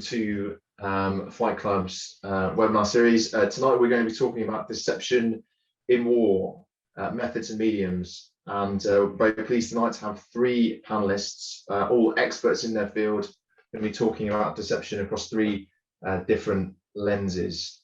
to Fight Club's webinar series. Tonight we're going to be talking about deception in war, methods and mediums. And very pleased tonight to have three panelists, all experts in their field, going to be talking about deception across three different lenses.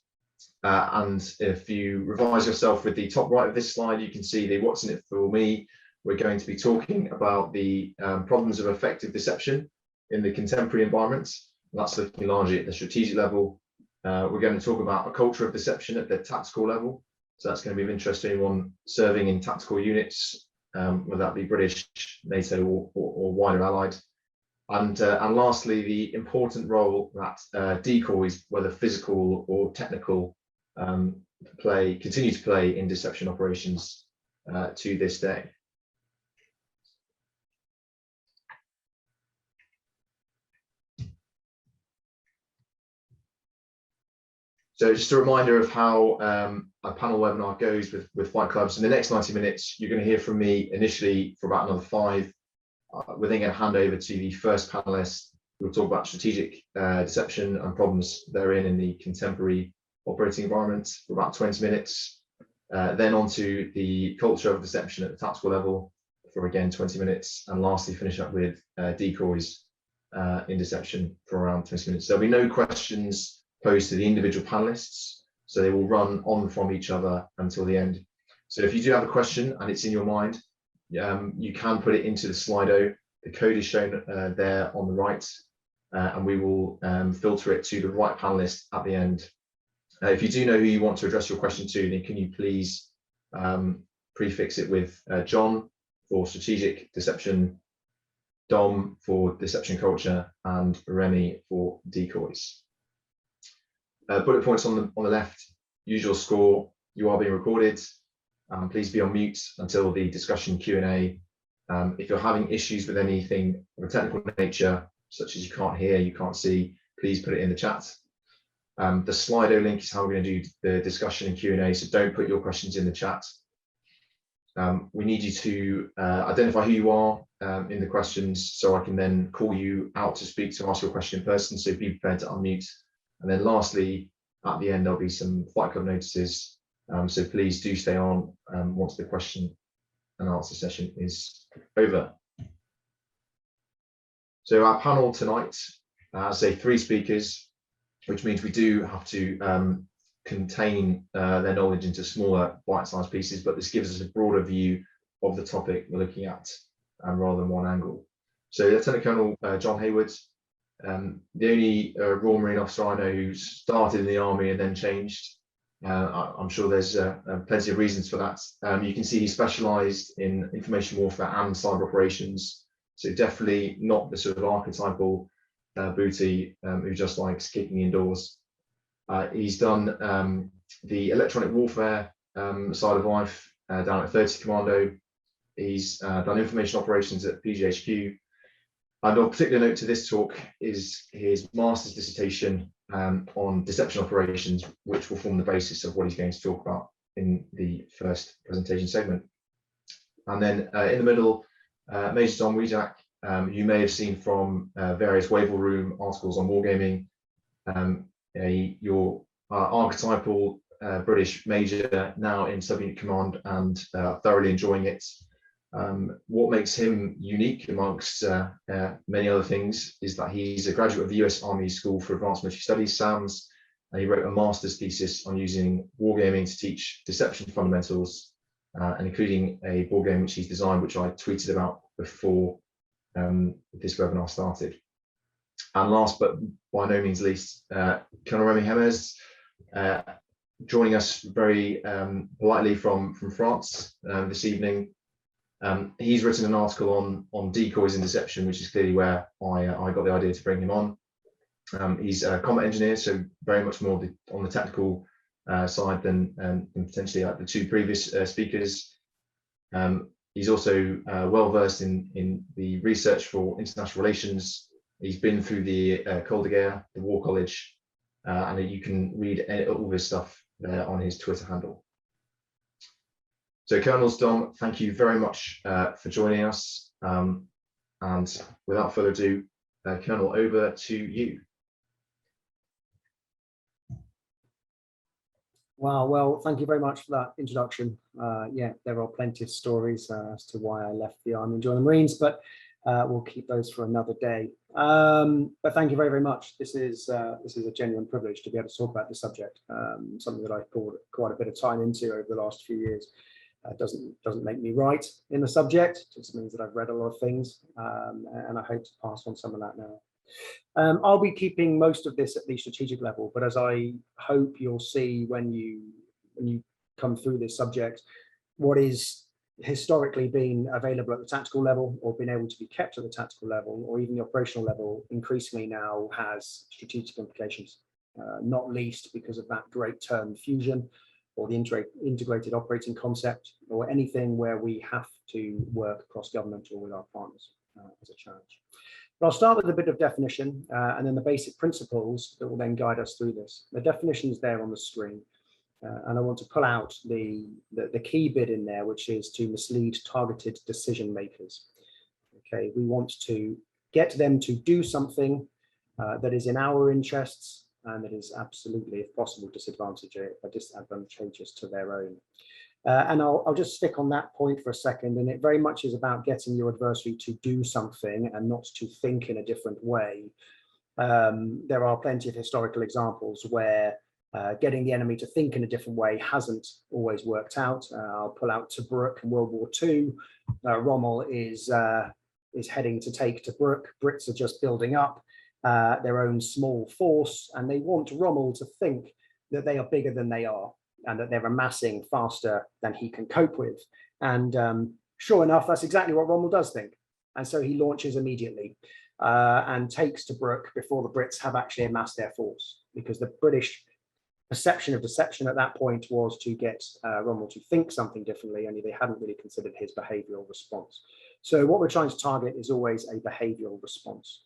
And if you revise yourself with the top right of this slide, you can see the what's in it for me. We're going to be talking about the problems of effective deception in the contemporary environment. That's looking largely at the strategic level. We're going to talk about a culture of deception at the tactical level. So that's going to be of interest to anyone serving in tactical units, whether that be British, NATO, or wider allied. And lastly, the important role that decoys, whether physical or technical, continue to play in deception operations to this day. So just a reminder of how a panel webinar goes with Fight Clubs. In the next 90 minutes, you're going to hear from me initially for about another 5. We're then going to hand over to the first panelist, who will talk about strategic deception and problems therein in the contemporary operating environment for about 20 minutes. Then on to the culture of deception at the tactical level for again 20 minutes. And lastly, finish up with decoys in deception for around 20 minutes. There'll be no questions posed to the individual panelists, so they will run on from each other until the end. So if you do have a question and it's in your mind, you can put it into the Slido. The code is shown there on the right, and we will filter it to the right panelist at the end. If you do know who you want to address your question to, then can you please prefix it with John for strategic deception, Dom for deception culture, and Remy for decoys. Bullet points on the left, usual score. You are being recorded. Please be on mute until the discussion Q&A. If you're having issues with anything of a technical nature, such as you can't hear, you can't see, please put it in the chat. The Slido link is how we're going to do the discussion and Q&A, so don't put your questions in the chat. We need you to identify who you are in the questions, so I can then call you out to speak to ask your question in person, so be prepared to unmute. And then lastly, at the end, there'll be some Fight Club notices. So please do stay on once the question and answer session is over. So our panel tonight has 3 speakers, which means we do have to contain their knowledge into smaller bite-sized pieces, but this gives us a broader view of the topic we're looking at rather than one angle. So Lieutenant Colonel John Hayward, the only Royal Marine officer I know who started in the army and then changed. I'm sure there's plenty of reasons for that. You can see he specialised in information warfare and cyber operations, so definitely not the sort of archetypal booty who just likes kicking indoors. He's done the electronic warfare side of life down at 30 Commando. He's done information operations at PGHQ. And of particular note to this talk is his master's dissertation on deception operations, which will form the basis of what he's going to talk about in the first presentation segment. And then in the middle, Major Dom Wijak, you may have seen from various Wavell Room articles on Wargaming, your archetypal British major now in subunit command and thoroughly enjoying it. What makes him unique amongst many other things is that he's a graduate of the US Army School for Advanced Military Studies, SAMS, and he wrote a master's thesis on using wargaming to teach deception fundamentals, and including a board game which he's designed, which I tweeted about before this webinar started. And last but by no means least, Colonel Remy Hemers, joining us very politely from France this evening. He's written an article on decoys in deception, which is clearly where I got the idea to bring him on. He's a combat engineer, so very much more on the technical side than potentially like the 2 previous speakers. He's also well versed in the research for international relations. He's been through the Col de Guerre, the War College, and you can read all this stuff there on his Twitter handle. So Colonels, Dom, thank you very much for joining us. And without further ado, Colonel, over to you. Wow, well, thank you very much for that introduction. Yeah, there are plenty of stories as to why I left the Army and joined the Marines, but we'll keep those for another day. But thank you very, very much. This is a genuine privilege to be able to talk about this subject, something that I've poured quite a bit of time into over the last few years. Doesn't make me right in the subject, it just means that I've read a lot of things, and I hope to pass on some of that now. I'll be keeping most of this at the strategic level, but as I hope you'll see when you come through this subject, what is historically been available at the tactical level or been able to be kept at the tactical level or even the operational level increasingly now has strategic implications, not least because of that great term fusion or the integrated operating concept or anything where we have to work across government or with our partners as a challenge. But I'll start with a bit of definition and then the basic principles that will then guide us through this. The definition is there on the screen. And I want to pull out the key bit in there, which is to mislead targeted decision makers. Okay, we want to get them to do something that is in our interests and that is absolutely, if possible, disadvantageous to their own. And I'll just stick on that point for a second. And it very much is about getting your adversary to do something and not to think in a different way. There are plenty of historical examples where getting the enemy to think in a different way hasn't always worked out. I'll pull out Tobruk in World War II. Rommel is heading to take Tobruk. Brits are just building up their own small force, and they want Rommel to think that they are bigger than they are and that they're amassing faster than he can cope with. And sure enough, that's exactly what Rommel does think. And so he launches immediately and takes Tobruk before the Brits have actually amassed their force, because the British perception of deception at that point was to get Rommel to think something differently, only they hadn't really considered his behavioral response. So what we're trying to target is always a behavioral response.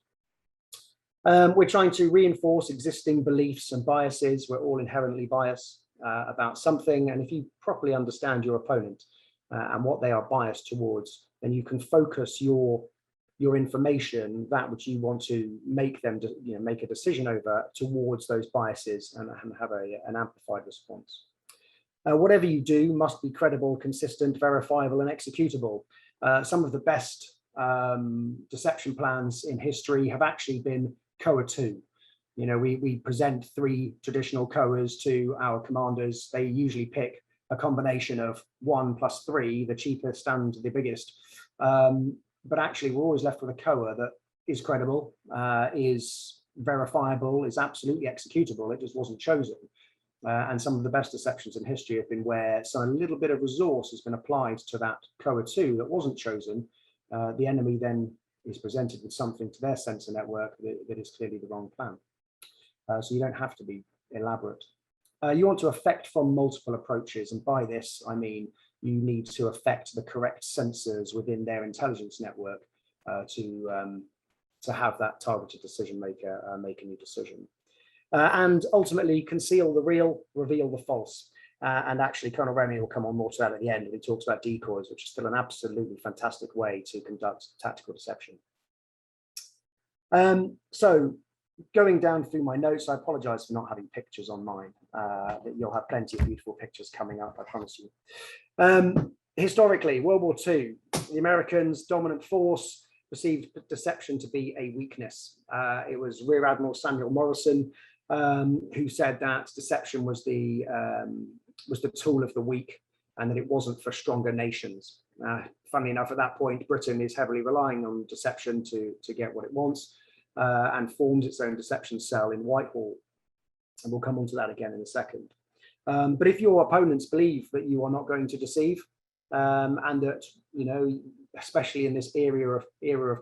We're trying to reinforce existing beliefs and biases. We're all inherently biased about something, and if you properly understand your opponent and what they are biased towards, then you can focus your information, that which you want to make them make a decision over, towards those biases and have an amplified response. Whatever you do must be credible, consistent, verifiable, and executable. Some of the best deception plans in history have actually been COA 2. You know, we present 3 traditional COAs to our commanders. They usually pick a combination of 1 plus 3, the cheapest and the biggest. But actually, we're always left with a COA that is credible, is verifiable, is absolutely executable. It just wasn't chosen. And some of the best deceptions in history have been where a little bit of resource has been applied to that COA 2 that wasn't chosen. The enemy then is presented with something to their sensor network that is clearly the wrong plan. So you don't have to be elaborate. You want to affect from multiple approaches. And by this, I mean, you need to affect the correct sensors within their intelligence network to have that targeted decision maker make a new decision. And ultimately conceal the real, reveal the false. And actually, Colonel Remy will come on more to that at the end, and he talks about decoys, which is still an absolutely fantastic way to conduct tactical deception. So going down through my notes, I apologize for not having pictures on mine. You'll have plenty of beautiful pictures coming up, I promise you. Historically, World War II, the Americans' dominant force perceived deception to be a weakness. It was Rear Admiral Samuel Morrison who said that deception was the tool of the weak, and that it wasn't for stronger nations. Funnily enough, at that point, Britain is heavily relying on deception to get what it wants, and forms its own deception cell in Whitehall. And we'll come on to that again in a second. But if your opponents believe that you are not going to deceive, and that, you know, especially in this era of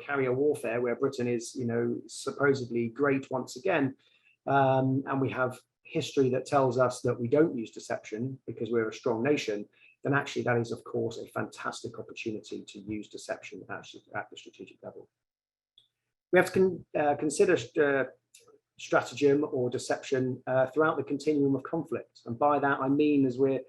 carrier warfare, where Britain is, you know, supposedly great once again, and we have history that tells us that we don't use deception because we're a strong nation, then actually that is, of course, a fantastic opportunity to use deception at the strategic level. We have to consider stratagem or deception throughout the continuum of conflict. And by that, I mean, as we're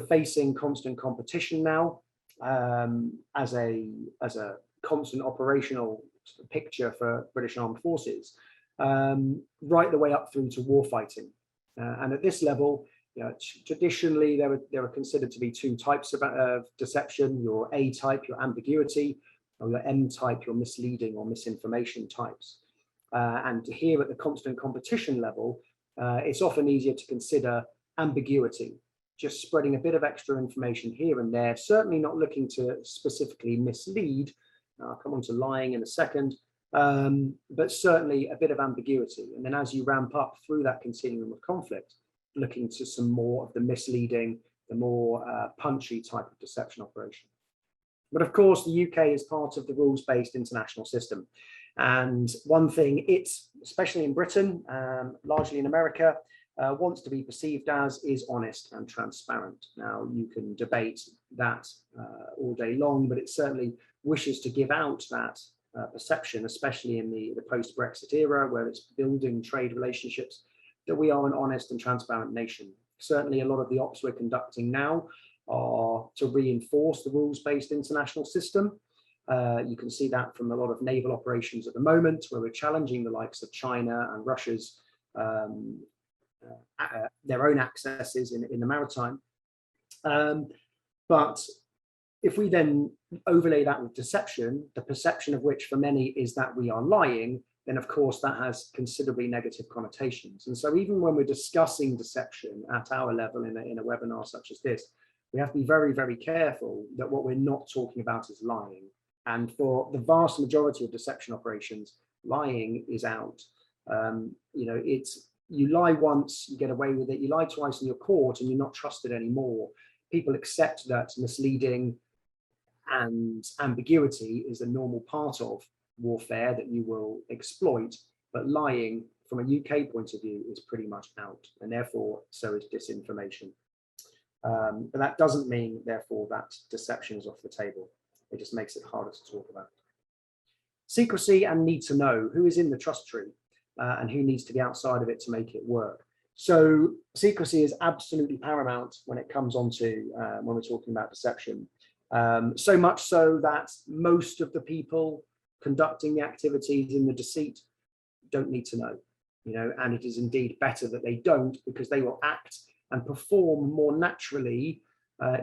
facing constant competition now, as a constant operational picture for British Armed Forces, right the way up through to war fighting. And at this level, Traditionally, there were considered to be two types of deception: your A type, your ambiguity, or your M type, your misleading or misinformation types. And here at the constant competition level, it's often easier to consider ambiguity, just spreading a bit of extra information here and there, certainly not looking to specifically mislead. I'll come on to lying in a second, but certainly a bit of ambiguity. And then as you ramp up through that continuum of conflict, looking to some more of the misleading, the more punchy type of deception operation. But of course, the UK is part of the rules-based international system. And one thing it's, especially in Britain, largely in America, wants to be perceived as is honest and transparent. Now, you can debate that all day long, but it certainly wishes to give out that perception, especially in the post-Brexit era, where it's building trade relationships, that we are an honest and transparent nation. Certainly a lot of the ops we're conducting now are to reinforce the rules-based international system. You can see that from a lot of naval operations at the moment, where we're challenging the likes of China and Russia's their own accesses in the maritime. But if we then overlay that with deception, the perception of which for many is that we are lying, then of course that has considerably negative connotations. And so even when we're discussing deception at our level in a webinar such as this, we have to be very, very careful that what we're not talking about is lying. And for the vast majority of deception operations, lying is out. You lie once, you get away with it. You lie twice and you're caught and you're not trusted anymore. People accept that misleading and ambiguity is a normal part of warfare that you will exploit, but lying from a UK point of view is pretty much out, and therefore so is disinformation. But that doesn't mean therefore that deception is off the table. It just makes it harder to talk about. Secrecy and need to know who is in the trust tree and who needs to be outside of it to make it work. So secrecy is absolutely paramount when it comes on to when we're talking about deception. So much so that most of the people conducting the activities in the deceit don't need to know, and it is indeed better that they don't, because they will act and perform more naturally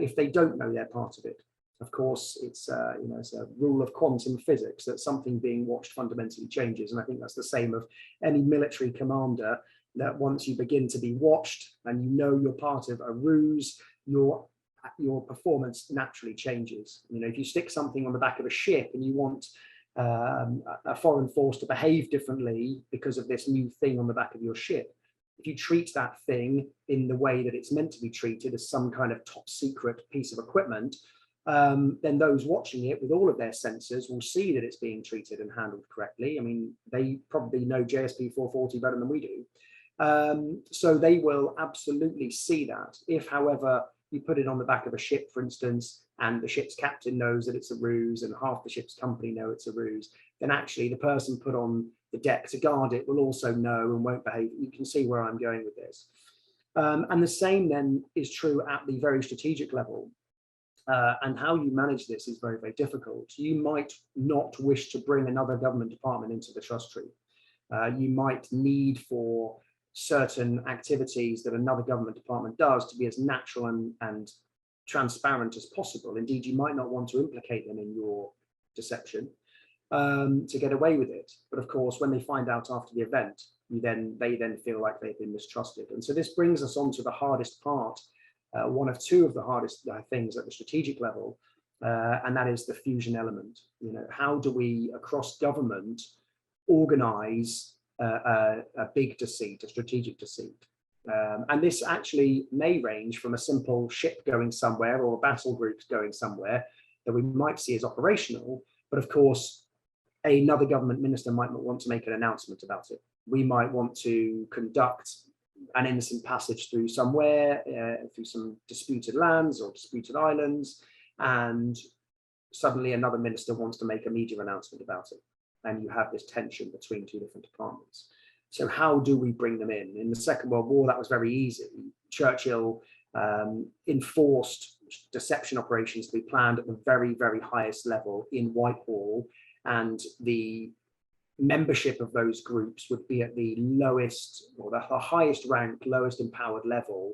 if they don't know they're part of it. Of course, it's it's a rule of quantum physics that something being watched fundamentally changes, and I think that's the same of any military commander, that once you begin to be watched and you're part of a ruse, your performance naturally changes. If you stick something on the back of a ship and you want a foreign force to behave differently because of this new thing on the back of your ship, if you treat that thing in the way that it's meant to be treated, as some kind of top secret piece of equipment, then those watching it with all of their sensors will see that it's being treated and handled correctly. I mean, they probably know JSP 440 better than we do. So they will absolutely see that. If, however, you put it on the back of a ship, for instance, and the ship's captain knows that it's a ruse and half the ship's company know it's a ruse, then actually the person put on the deck to guard it will also know and won't behave. You can see where I'm going with this. And the same then is true at the very strategic level. And how you manage this is very, very difficult. You might not wish to bring another government department into the trust tree. You might need for certain activities that another government department does to be as natural and transparent as possible. Indeed, you might not want to implicate them in your deception to get away with it. But of course, when they find out after the event, they then feel like they've been mistrusted. And so this brings us on to the hardest part, one of two of the hardest things at the strategic level, and that is the fusion element. How do we, across government, organize a big deceit, a strategic deceit? And this actually may range from a simple ship going somewhere or battle groups going somewhere that we might see as operational, but of course, another government minister might not want to make an announcement about it. We might want to conduct an innocent passage through somewhere, through some disputed lands or disputed islands, and suddenly another minister wants to make a media announcement about it. And you have this tension between two different departments. So how do we bring them in? In the Second World War, that was very easy. Churchill enforced deception operations to be planned at the very, very highest level in Whitehall, and the membership of those groups would be at the lowest or the highest ranked, lowest empowered level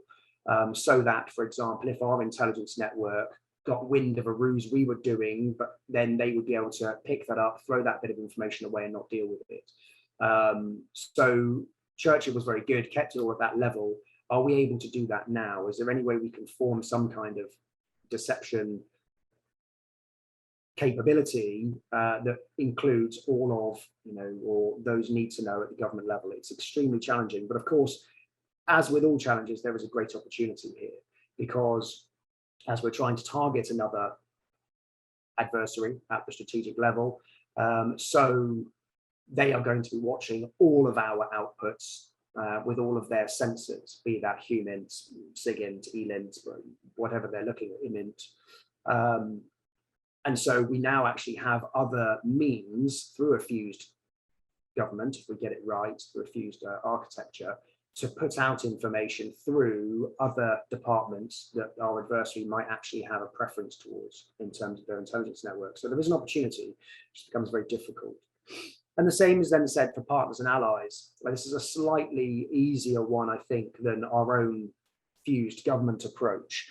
so that, for example, if our intelligence network got wind of a ruse we were doing, but then they would be able to pick that up, throw that bit of information away and not deal with it. So Churchill was very good, kept it all at that level. Are we able to do that now? Is there any way we can form some kind of deception capability that includes all of, or those need to know at the government level? It's extremely challenging, but of course, as with all challenges, there is a great opportunity here, because as we're trying to target another adversary at the strategic level, so they are going to be watching all of our outputs with all of their sensors, be that HUMINT, SIGINT, ELINT, whatever they're looking at, IMINT. And so we now actually have other means through a fused government, if we get it right, through a fused architecture, to put out information through other departments that our adversary might actually have a preference towards in terms of their intelligence network. So there is an opportunity, which becomes very difficult. And the same is then said for partners and allies. This is a slightly easier one, I think, than our own fused government approach.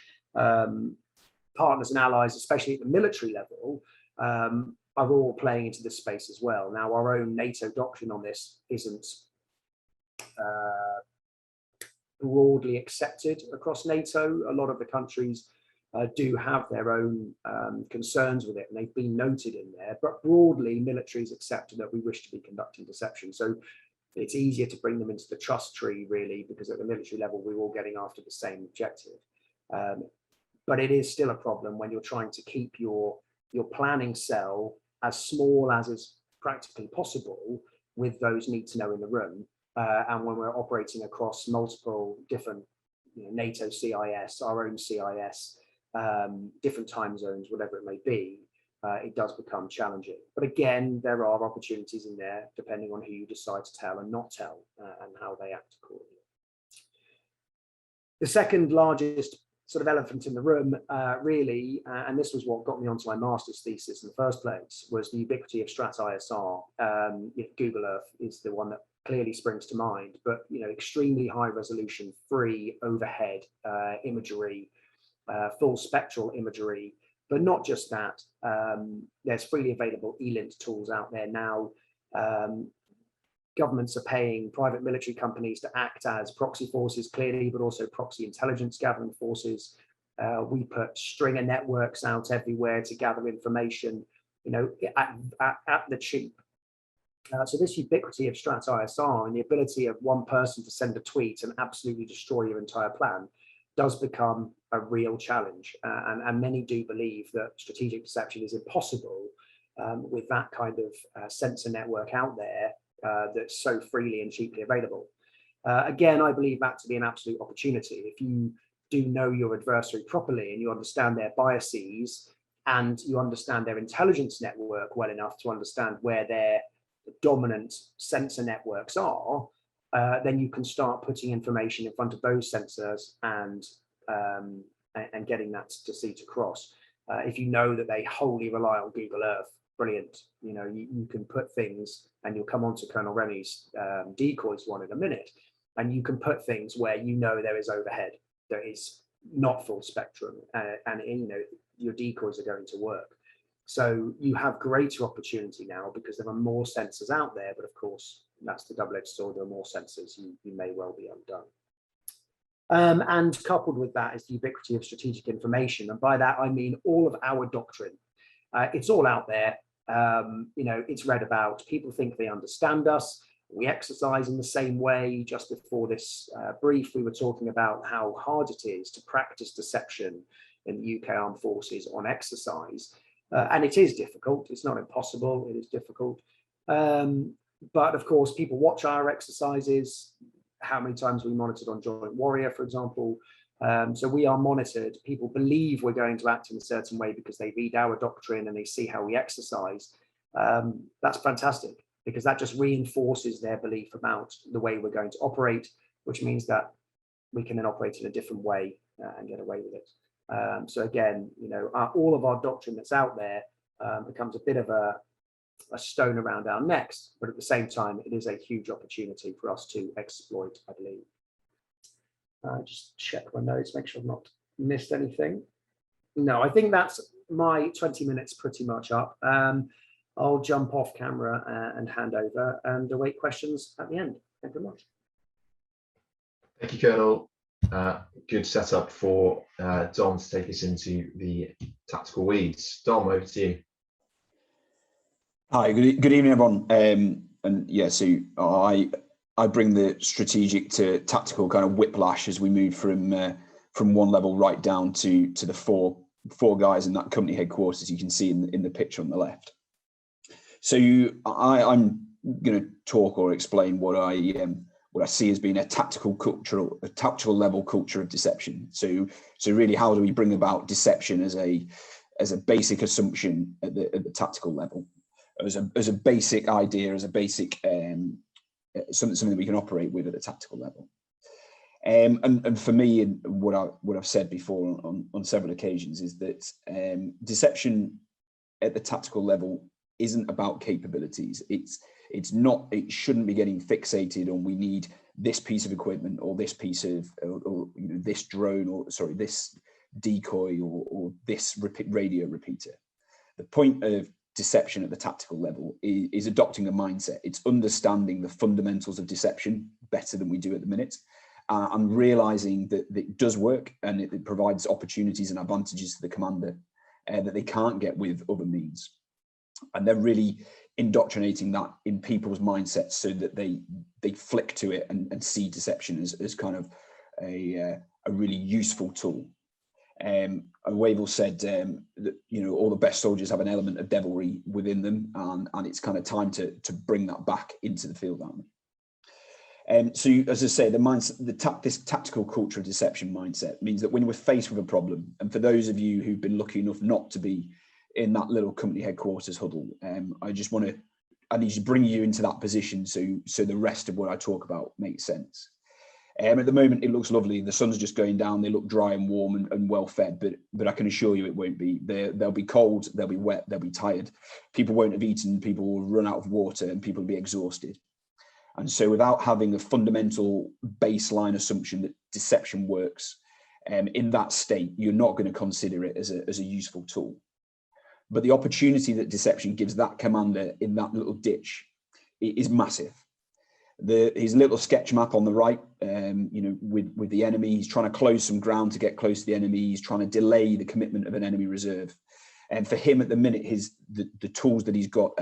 Partners and allies, especially at the military level, are all playing into this space as well. Now, our own NATO doctrine on this isn't broadly accepted across NATO. A lot of the countries do have their own concerns with it, and they've been noted in there. But broadly, militaries accept that we wish to be conducting deception. So it's easier to bring them into the trust tree, really, because at the military level, we're all getting after the same objective. But it is still a problem when you're trying to keep your planning cell as small as is practically possible with those need to know in the room. And when we're operating across multiple different NATO CIS, our own CIS, different time zones, whatever it may be, it does become challenging. But again, there are opportunities in there depending on who you decide to tell and not tell, and how they act accordingly. The second largest sort of elephant in the room, really, and this was what got me onto my master's thesis in the first place, was the ubiquity of Strat ISR. Google Earth is the one that clearly springs to mind, but extremely high resolution, free overhead imagery, full spectral imagery, but not just that. There's freely available ELINT tools out there now. Governments are paying private military companies to act as proxy forces, clearly, but also proxy intelligence gathering forces. We put stringer networks out everywhere to gather information, at the cheap. So this ubiquity of Strat ISR and the ability of one person to send a tweet and absolutely destroy your entire plan does become a real challenge. And many do believe that strategic deception is impossible with that kind of sensor network out there that's so freely and cheaply available. Again, I believe that to be an absolute opportunity. If you do know your adversary properly and you understand their biases and you understand their intelligence network well enough to understand where their dominant sensor networks are, then you can start putting information in front of those sensors and getting that to see to cross. If you know that they wholly rely on Google Earth, brilliant. You can put things, and you'll come on to Colonel Remy's Decoys one in a minute, and you can put things where there is overhead, there is not full spectrum, and your decoys are going to work. So you have greater opportunity now because there are more sensors out there, but of course, that's the double-edged sword. There are more sensors, you may well be undone. And coupled with that is the ubiquity of strategic information. And by that, I mean all of our doctrine. It's all out there. It's read about. People think they understand us. We exercise in the same way. Just before this brief, we were talking about how hard it is to practice deception in the UK Armed Forces on exercise. And it is difficult. It's not impossible. It is difficult. But of course, people watch our exercises. How many times we monitored on Joint Warrior, for example. So we are monitored. People believe we're going to act in a certain way because they read our doctrine and they see how we exercise. That's fantastic, because that just reinforces their belief about the way we're going to operate, which means that we can then operate in a different way and get away with it. So again, all of our doctrine that's out there becomes a bit of a stone around our necks, but at the same time, it is a huge opportunity for us to exploit, I believe. Just check my notes, make sure I've not missed anything. No, I think that's my 20 minutes pretty much up. I'll jump off camera and hand over and await questions at the end. Thank you very much. Thank you, Colonel. Good setup for Dom to take us into the tactical weeds. Dom, over to you. Hi, good evening, everyone. And yeah, so I bring the strategic to tactical kind of whiplash as we move from one level right down to the four guys in that company headquarters you can see in the picture on the left. So I'm going to talk or explain what I see as being a tactical level culture of deception. So really, how do we bring about deception as a basic assumption at the tactical level, as a basic idea, as a basic something that we can operate with at the tactical level. And for me, and what I've said before on several occasions, is that deception at the tactical level isn't about capabilities. It shouldn't be getting fixated on we need this piece of equipment or this piece of or this drone or sorry this decoy or this radio repeater. The point of deception at the tactical level is adopting a mindset. It's understanding the fundamentals of deception better than we do at the minute, and realizing that it does work and it provides opportunities and advantages to the commander that they can't get with other means. And they're really indoctrinating that in people's mindsets so that they flick to it and see deception as kind of a really useful tool. Wavell said that all the best soldiers have an element of devilry within them, and it's kind of time to bring that back into the field army. So as I say, this tactical culture of deception mindset means that when we're faced with a problem, and for those of you who've been lucky enough not to be in that little company headquarters huddle, I need to bring you into that position so the rest of what I talk about makes sense. At the moment, it looks lovely. The sun's just going down. They look dry and warm and well fed, but I can assure you it won't be. They'll be cold, they'll be wet, they'll be tired. People won't have eaten, people will run out of water, and people will be exhausted. And so without having a fundamental baseline assumption that deception works, in that state, you're not going to consider it as a useful tool. But the opportunity that deception gives that commander in that little ditch is massive. His little sketch map on the right, with the enemy, he's trying to close some ground to get close to the enemy. He's trying to delay the commitment of an enemy reserve. And for him at the minute, the tools that he's got,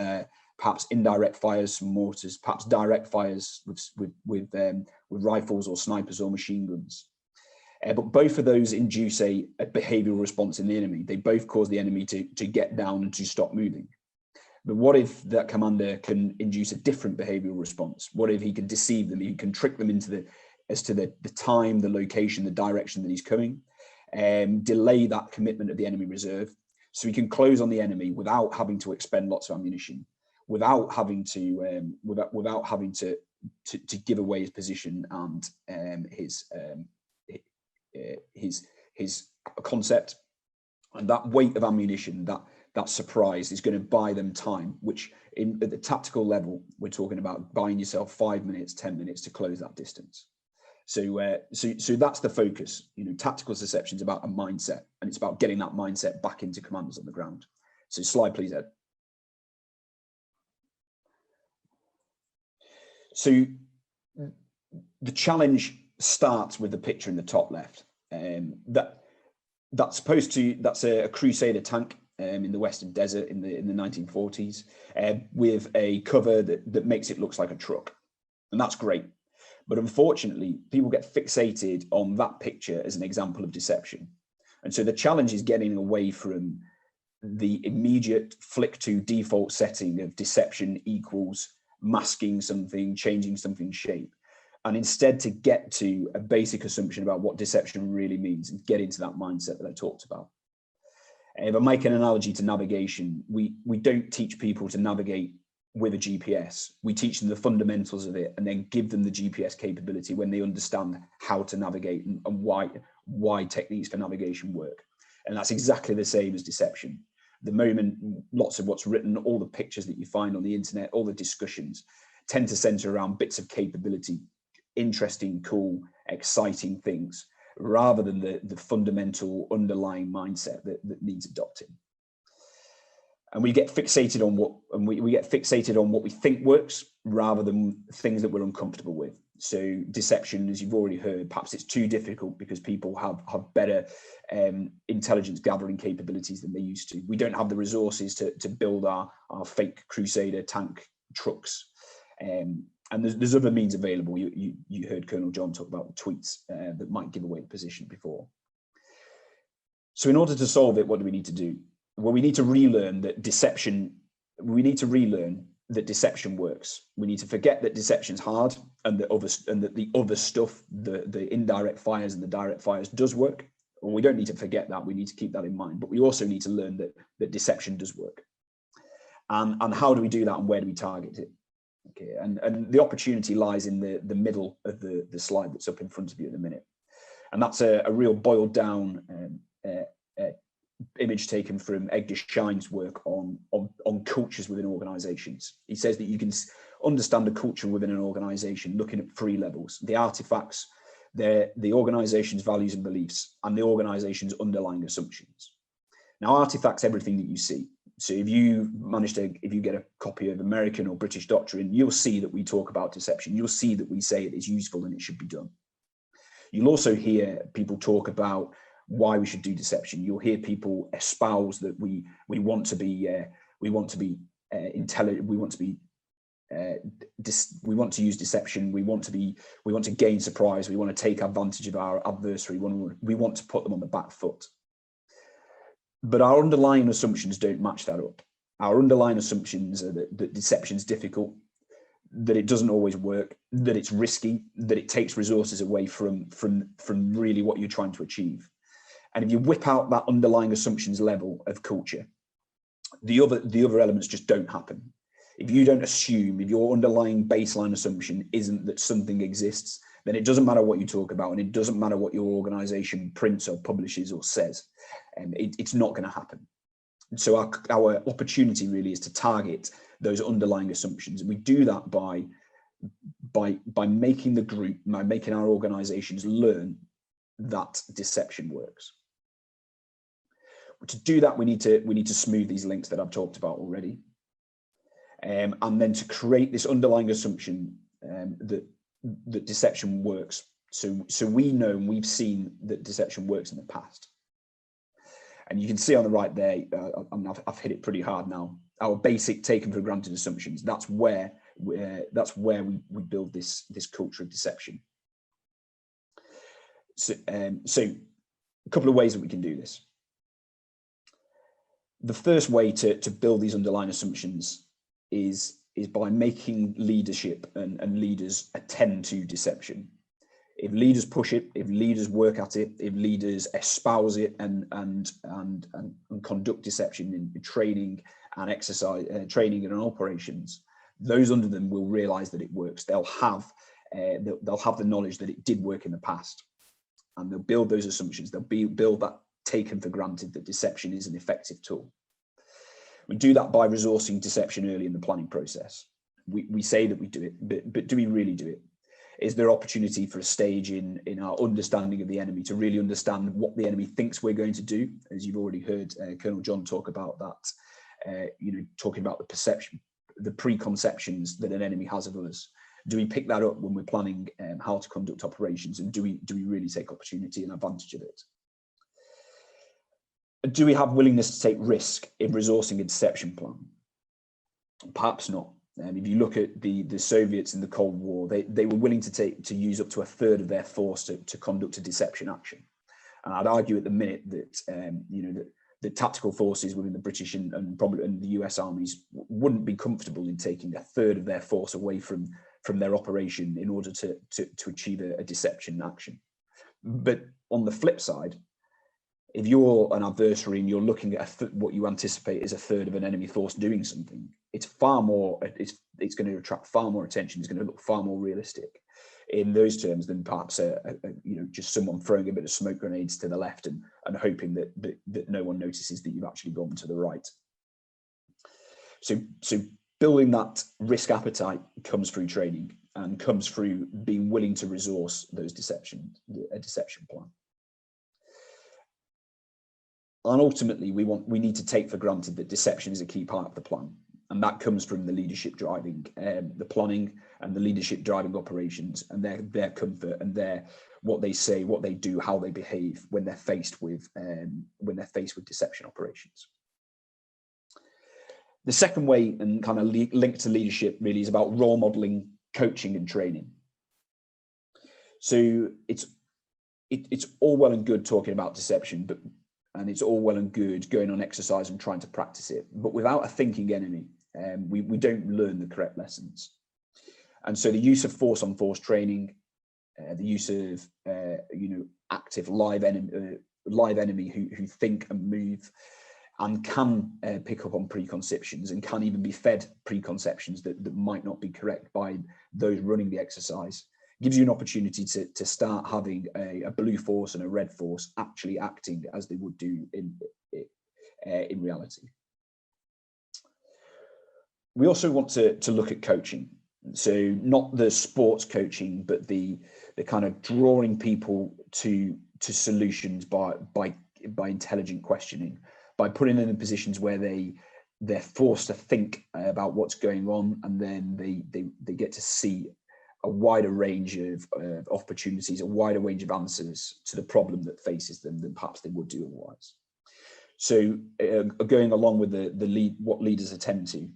perhaps indirect fires, some mortars, perhaps direct fires with rifles or snipers or machine guns. But both of those induce a behavioral response in the enemy. They both cause the enemy to get down and to stop moving. But what if that commander can induce a different behavioral response? What if he can deceive them? He can trick them as to the time, the location, the direction that he's coming, delay that commitment of the enemy reserve, so he can close on the enemy without having to expend lots of ammunition, without having to give away his position and his concept. And that weight of ammunition, that surprise, is going to buy them time, which at the tactical level, we're talking about buying yourself 5 minutes, 10 minutes to close that distance. So that's the focus. Tactical deception is about a mindset, and it's about getting that mindset back into commanders on the ground. So slide, please, Ed. So the challenge starts with the picture in the top left. That's a Crusader tank in the Western Desert in the 1940s, with a cover that makes it look like a truck, and that's great. But unfortunately, people get fixated on that picture as an example of deception, and so the challenge is getting away from the immediate flick to default setting of deception equals masking something, changing something's shape, and instead to get to a basic assumption about what deception really means and get into that mindset that I talked about. If I make an analogy to navigation, we don't teach people to navigate with a GPS. We teach them the fundamentals of it and then give them the GPS capability when they understand how to navigate and why techniques for navigation work. And that's exactly the same as deception. The moment, lots of what's written, all the pictures that you find on the internet, all the discussions tend to center around bits of capability interesting, cool, exciting things, rather than the fundamental underlying mindset that needs adopting. And we get fixated on what we think works, rather than things that we're uncomfortable with. So deception, as you've already heard, perhaps it's too difficult because people have better intelligence gathering capabilities than they used to. We don't have the resources to build our fake Crusader tank trucks. And there's other means available. You heard Colonel John talk about the tweets that might give away the position before. So in order to solve it, what do we need to do? Well, we need to relearn that deception. We need to relearn that deception works. We need to forget that deception's hard, and that the other stuff, the indirect fires and the direct fires, does work. Well, we don't need to forget that. We need to keep that in mind. But we also need to learn that deception does work. And how do we do that, and where do we target it? Okay, and the opportunity lies in the middle of the slide that's up in front of you at the minute, and that's a real boiled down image taken from Edgar Schein's work on cultures within organizations. He says that you can understand a culture within an organization looking at 3 levels: the artifacts, the organization's values and beliefs, and the organization's underlying assumptions. Now, artifacts, everything that you see. So if you get a copy of American or British doctrine, you'll see that we talk about deception. You'll see that we say it is useful and it should be done. You'll also hear people talk about why we should do deception. You'll hear people espouse that we want to be intelligent. We want to use deception. We want to gain surprise. We want to take advantage of our adversary. We want to put them on the back foot. But our underlying assumptions don't match that up. Our underlying assumptions are that deception is difficult, that it doesn't always work, that it's risky, that it takes resources away from really what you're trying to achieve. And if you whip out that underlying assumptions level of culture, the other elements just don't happen. If you don't assume, if your underlying baseline assumption isn't that something exists, then it doesn't matter what you talk about, and it doesn't matter what your organization prints or publishes or says. It's not going to happen. And so our opportunity really is to target those underlying assumptions. And we do that by making the group, by making our organizations learn that deception works. To do that, we need to smooth these links that I've talked about already. And then to create this underlying assumption that deception works. So we know, and we've seen that deception works in the past. And you can see on the right there, I've hit it pretty hard now. Our basic taken for granted assumptions. That's where we build this culture of deception. So a couple of ways that we can do this. The first way to build these underlying assumptions is by making leadership and leaders attend to deception. If leaders push it, if leaders work at it, if leaders espouse it and conduct deception in training and exercise, training and operations, those under them will realize that it works. They'll have the knowledge that it did work in the past, and they'll build those assumptions. They'll build that taken for granted that deception is an effective tool. We do that by resourcing deception early in the planning process. We say that we do it, but do we really do it? Is there opportunity for a stage in our understanding of the enemy to really understand what the enemy thinks we're going to do? As you've already heard Colonel John talk about that, talking about the perception, the preconceptions that an enemy has of us. Do we pick that up when we're planning how to conduct operations, and do we really take opportunity and advantage of it? Do we have willingness to take risk in resourcing a deception plan? Perhaps not. If you look at the Soviets in the Cold War, they were willing to use up to a third of their force to conduct a deception action. And I'd argue at the minute that the tactical forces within the British and probably the US armies wouldn't be comfortable in taking a third of their force away from their operation in order to achieve a deception action. But on the flip side, if you're an adversary and you're looking at what you anticipate is a third of an enemy force doing something, it's far more. It's going to attract far more attention. It's going to look far more realistic in those terms than perhaps just someone throwing a bit of smoke grenades to the left and hoping that no one notices that you've actually gone to the right. So building that risk appetite comes through training. and comes through being willing to resource those a deception plan. And ultimately, we need to take for granted that deception is a key part of the plan. And that comes from the leadership driving the planning and the leadership driving operations, and their comfort and what they say, what they do, how they behave when they're faced with deception operations. The second way, and kind of linked to leadership, really is about role modeling, coaching, and training. So it's all well and good talking about deception, and it's all well and good going on exercise and trying to practice it, but without a thinking enemy, we don't learn the correct lessons. And so the use of force on force training, the use of active live enemy who think and move and can pick up on preconceptions and can even be fed preconceptions that might not be correct by those running the exercise, gives you an opportunity to start having a blue force and a red force actually acting as they would do in reality. We also want to look at coaching. So not the sports coaching, but the kind of drawing people to solutions by intelligent questioning, by putting them in positions where they're forced to think about what's going on, and then they get to see a wider range of opportunities, a wider range of answers to the problem that faces them than perhaps they would do otherwise. So going along with what leaders attend to,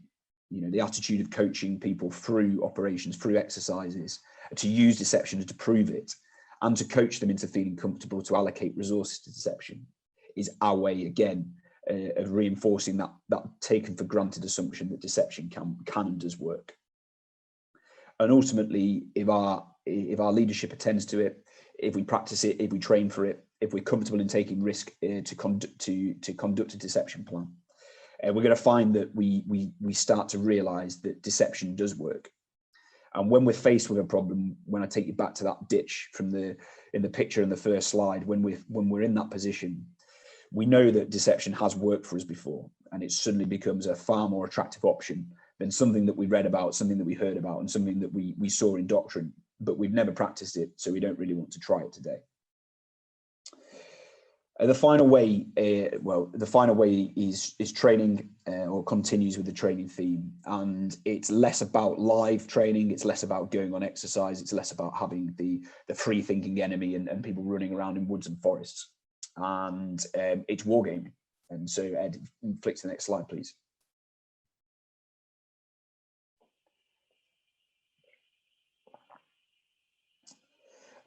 the attitude of coaching people through operations, through exercises, to use deception to prove it, and to coach them into feeling comfortable to allocate resources to deception, is our way, again, of reinforcing that taken for granted assumption that deception can and does work. And ultimately, if our leadership attends to it, if we practice it, if we train for it, if we're comfortable in taking risk to conduct a deception plan, we're going to find that we start to realize that deception does work. And when we're faced with a problem, when I take you back to that ditch in the picture in the first slide, when we're in that position, we know that deception has worked for us before, and it suddenly becomes a far more attractive option than something that we read about, something that we heard about, and something that we saw in doctrine, but we've never practiced it, so we don't really want to try it today. The final way is training, or continues with the training theme, and it's less about live training, it's less about going on exercise, it's less about having the free thinking enemy and people running around in woods and forests, and it's wargaming. And so Ed, flick to the next slide, please.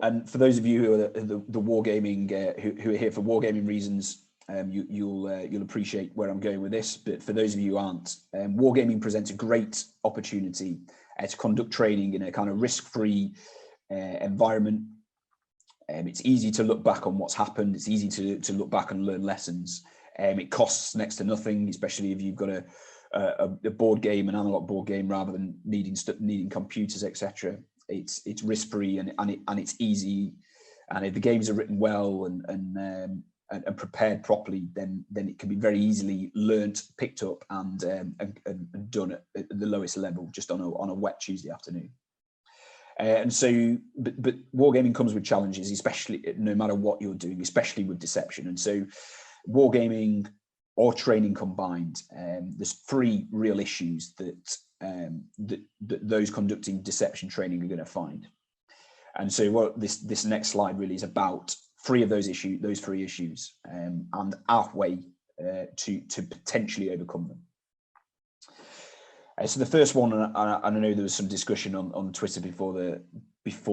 And for those of you who are the wargaming, who are here for wargaming reasons, you'll appreciate where I'm going with this. But for those of you who aren't, wargaming presents a great opportunity to conduct training in a kind of risk-free environment. It's easy to look back on what's happened. It's easy to look back and learn lessons. It costs next to nothing, especially if you've got a board game, an analog board game, rather than needing computers, etc. It's risk-free and it's easy, and if the games are written well and prepared properly, then it can be very easily learnt, picked up, and done at the lowest level, just on a wet Tuesday afternoon. And so, but wargaming comes with challenges, especially no matter what you're doing, especially with deception. And so, wargaming or training combined, there's 3 real issues that those conducting deception training are going to find. And so what this next slide really is about, those 3 issues, and our way to potentially overcome them. So the first one, and I know there was some discussion on Twitter before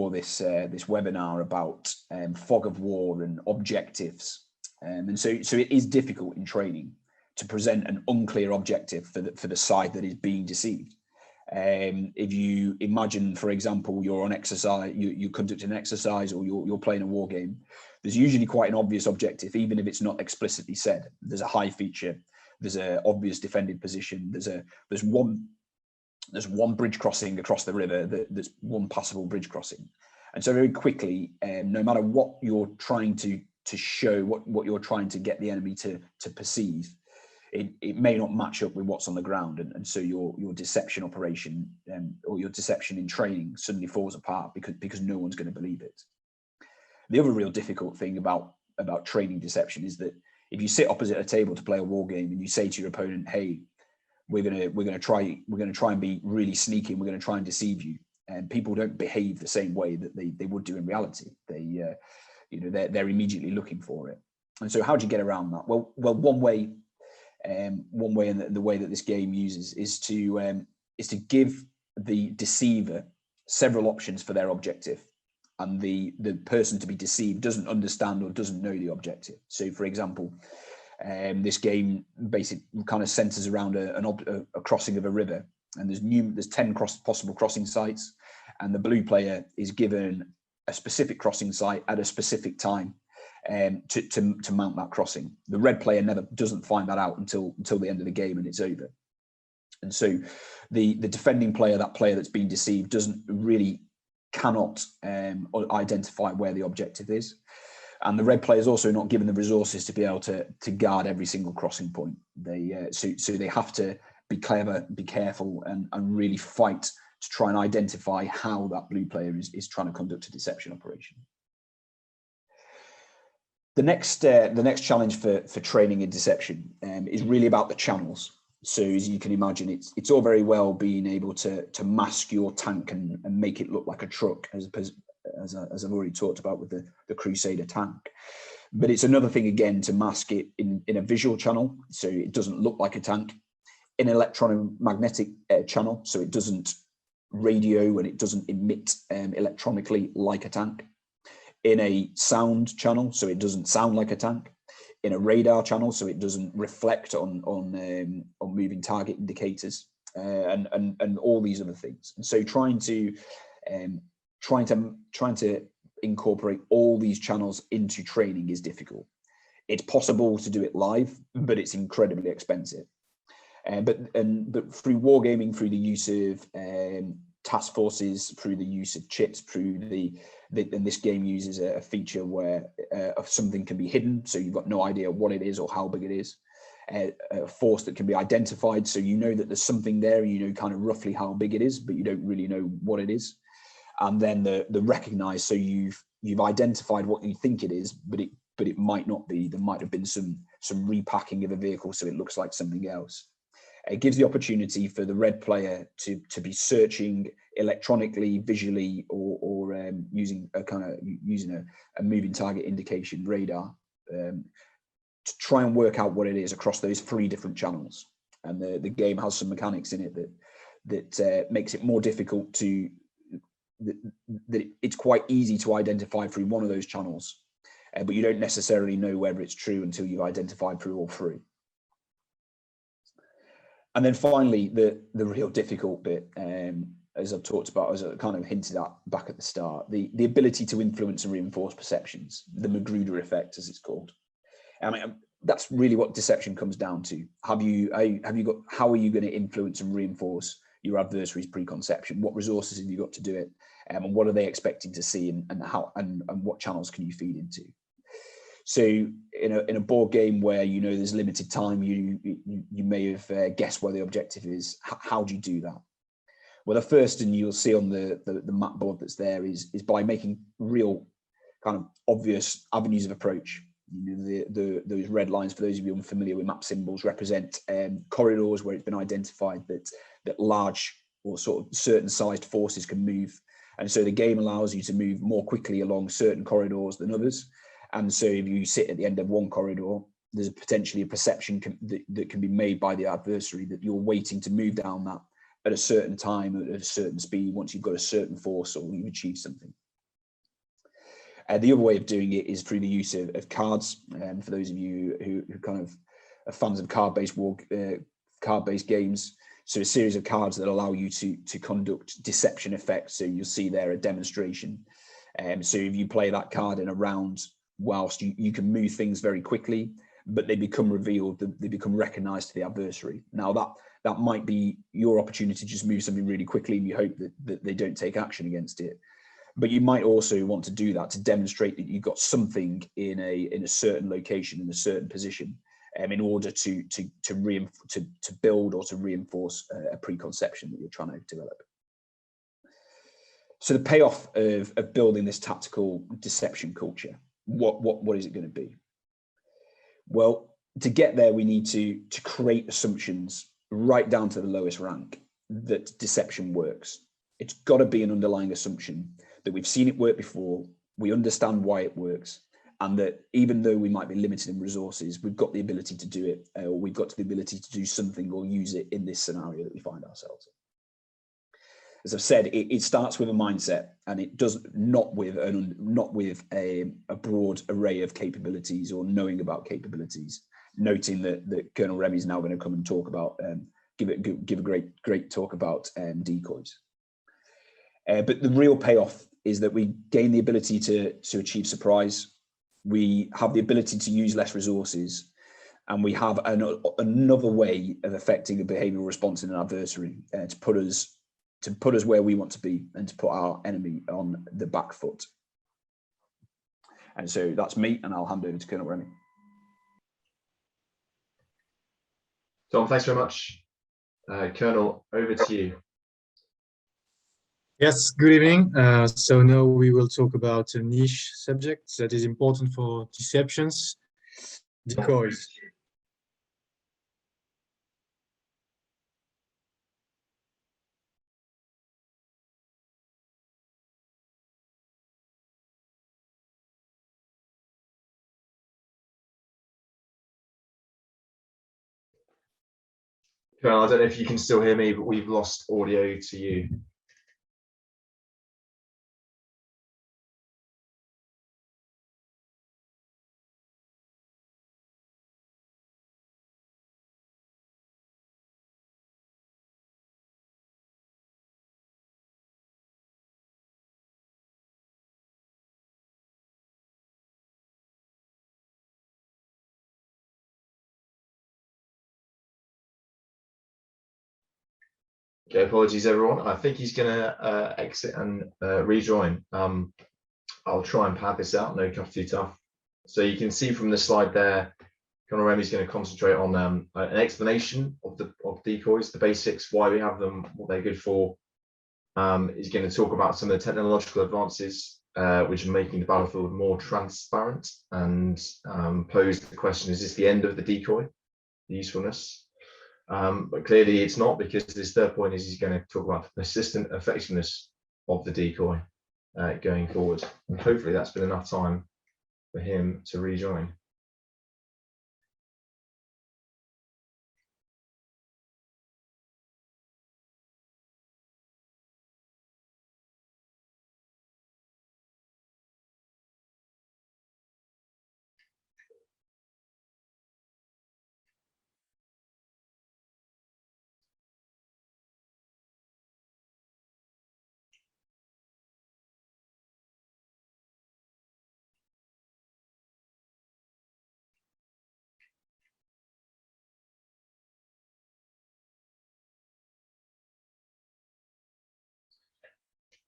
this webinar about fog of war and objectives, and so it is difficult in training to present an unclear objective for the side that is being deceived. If you imagine, for example, you're on exercise, you conduct an exercise, or you're playing a war game, there's usually quite an obvious objective, even if it's not explicitly said. There's a high feature, there's an obvious defended position, there's one bridge crossing across the river, there's one passable bridge crossing. And so very quickly, no matter what you're trying to show, what you're trying to get the enemy to perceive, it may not match up with what's on the ground, and so your deception operation or your deception in training suddenly falls apart because no one's going to believe it. The other real difficult thing about training deception is that if you sit opposite a table to play a war game and you say to your opponent, "Hey, we're gonna try and be really sneaky, and we're gonna try and deceive you," and people don't behave the same way that they would do in reality. They're immediately looking for it. And so how do you get around that? Well, one way and the way that this game uses is to give the deceiver several options for their objective, and the person to be deceived doesn't understand or doesn't know the objective. So, for example, this game basically kind of centers around a crossing of a river, and there's 10 possible crossing sites, and the blue player is given a specific crossing site at a specific time to mount that crossing. The red player doesn't find that out until the end of the game, and it's over. And so the defending player, that player that's been deceived, cannot identify where the objective is. And the red player is also not given the resources to be able to guard every single crossing point. So they have to be clever, be careful, and really fight to try and identify how that blue player is trying to conduct a deception operation. The next challenge for training in deception is really about the channels. So as you can imagine, it's all very well being able to mask your tank and make it look like a truck, as I've already talked about with the Crusader tank. But it's another thing again to mask it in a visual channel, so it doesn't look like a tank, in an electromagnetic channel, so it doesn't radio and it doesn't emit electronically like a tank, in a sound channel, so it doesn't sound like a tank, in a radar channel, so it doesn't reflect on moving target indicators, and all these other things. And so trying to incorporate all these channels into training is difficult. It's possible to do it live, but it's incredibly expensive. But through wargaming, through the use of task forces, through the use of chips, and this game uses a feature where something can be hidden, so you've got no idea what it is or how big it is. A force that can be identified, so you know that there's something there, you know kind of roughly how big it is, but you don't really know what it is. And then the recognize, so you've identified what you think it is, but it might not be. There might have been some repacking of a vehicle so it looks like something else. It gives the opportunity for the red player to be searching electronically, visually, or using a moving target indication radar to try and work out what it is across those 3 different channels. And the game has some mechanics in it that makes it more difficult that it's quite easy to identify through one of those channels, but you don't necessarily know whether it's true until you've identified through all 3. And then finally, the real difficult bit, as I've talked about, as I kind of hinted at back at the start, the ability to influence and reinforce perceptions, the Magruder effect, as it's called. I mean, that's really what deception comes down to. How are you going to influence and reinforce your adversary's preconception? What resources have you got to do it, and what are they expecting to see, and how and what channels can you feed into? So in a board game where there's limited time, you may have guessed where the objective is. How do you do that? Well, the first, and you'll see on the map board that's there, is by making real kind of obvious avenues of approach. Those red lines, for those of you unfamiliar with map symbols, represent corridors where it's been identified that large or sort of certain sized forces can move, and so the game allows you to move more quickly along certain corridors than others. And so if you sit at the end of one corridor, there's potentially a perception that can be made by the adversary that you're waiting to move down that at a certain time, at a certain speed, once you've got a certain force or you've achieved something. The other way of doing it is through the use of cards. And for those of you who kind of are fans of card-based games, so a series of cards that allow you to conduct deception effects. So you'll see there a demonstration. So if you play that card in a round, whilst you can move things very quickly, but they become revealed, they become recognized to the adversary. Now that might be your opportunity to just move something really quickly, and you hope that they don't take action against it. But you might also want to do that to demonstrate that you've got something in a certain location, in a certain position, in order to build or to reinforce a preconception that you're trying to develop. So the payoff of building this tactical deception culture, what is it going to be? Well, to get there, we need to create assumptions right down to the lowest rank that deception works. It's got to be an underlying assumption that we've seen it work before, we understand why it works, and that even though we might be limited in resources, we've got the ability to do it, or we've got the ability to do something or use it in this scenario that we find ourselves in. As I've said, it starts with a mindset, and it does not with a broad array of capabilities or knowing about capabilities. Noting that Colonel Remy is now going to come and talk about, give a great talk about decoys. But the real payoff is that we gain the ability to achieve surprise. We have the ability to use less resources, and we have another way of affecting a behavioural response in an adversary to put us where we want to be and to put our enemy on the back foot. And so that's me, and I'll hand over to Colonel Remy. Tom, thanks very much. Colonel, over to you. Yes, good evening. So now we will talk about a niche subject that is important for deceptions, decoys. Colonel, I don't know if you can still hear me, but we've lost audio to you. Okay, apologies everyone. I think he's going to exit and rejoin. I'll try and pad this out, no cuff too tough. So you can see from the slide there, Colonel Remy's going to concentrate on an explanation of decoys, the basics, why we have them, what they're good for. He's going to talk about some of the technological advances which are making the battlefield more transparent, and pose the question, is this the end of the decoy, the usefulness? But clearly it's not, because this third point is he's going to talk about the persistent effectiveness of the decoy going forward. And hopefully that's been enough time for him to rejoin.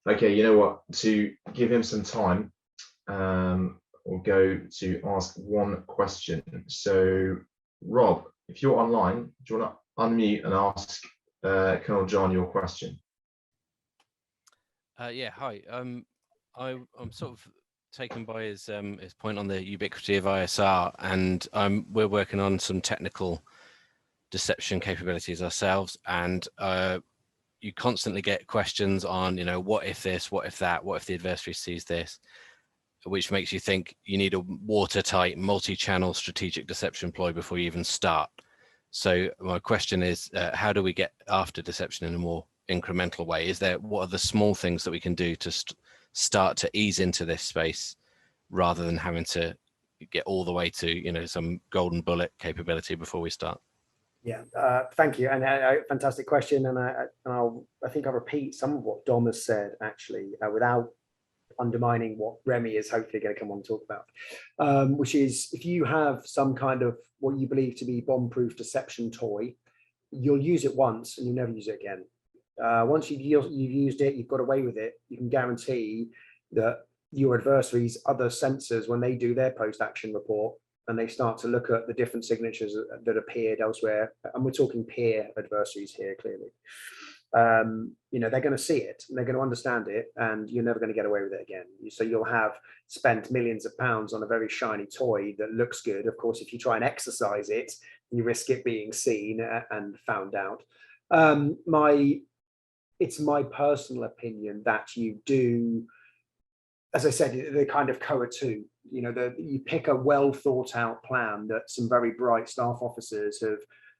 Okay, you know what? To give him some time, we'll go to ask one question. So, Rob, if you're online, do you want to unmute and ask Colonel John your question? Yeah, hi. I'm sort of taken by his point on the ubiquity of ISR, and we're working on some technical deception capabilities ourselves, and you constantly get questions on, you know, what if this, what if that, what if the adversary sees this, which makes you think you need a watertight multi-channel strategic deception ploy before you even start. So my question is, how do we get after deception in a more incremental way? What are the small things that we can do to start to ease into this space, rather than having to get all the way to, you know, some golden bullet capability before we start? Yeah, thank you, and fantastic question. And I think I'll repeat some of what Dom has said, actually, without undermining what Remy is hopefully going to come on and talk about, which is, if you have some kind of what you believe to be bomb-proof deception toy, you'll use it once and you'll never use it again. Once you've used it, you've got away with it, you can guarantee that your adversaries' other sensors, when they do their post-action report, and they start to look at the different signatures that appeared elsewhere, and we're talking peer adversaries here, clearly, you know, they're going to see it, and they're going to understand it, and you're never going to get away with it again. So you'll have spent millions of pounds on a very shiny toy that looks good. Of course, if you try and exercise it, you risk it being seen and found out. It's my personal opinion that you do, as I said, the kind of COA2, you know, you pick a well thought out plan that some very bright staff officers have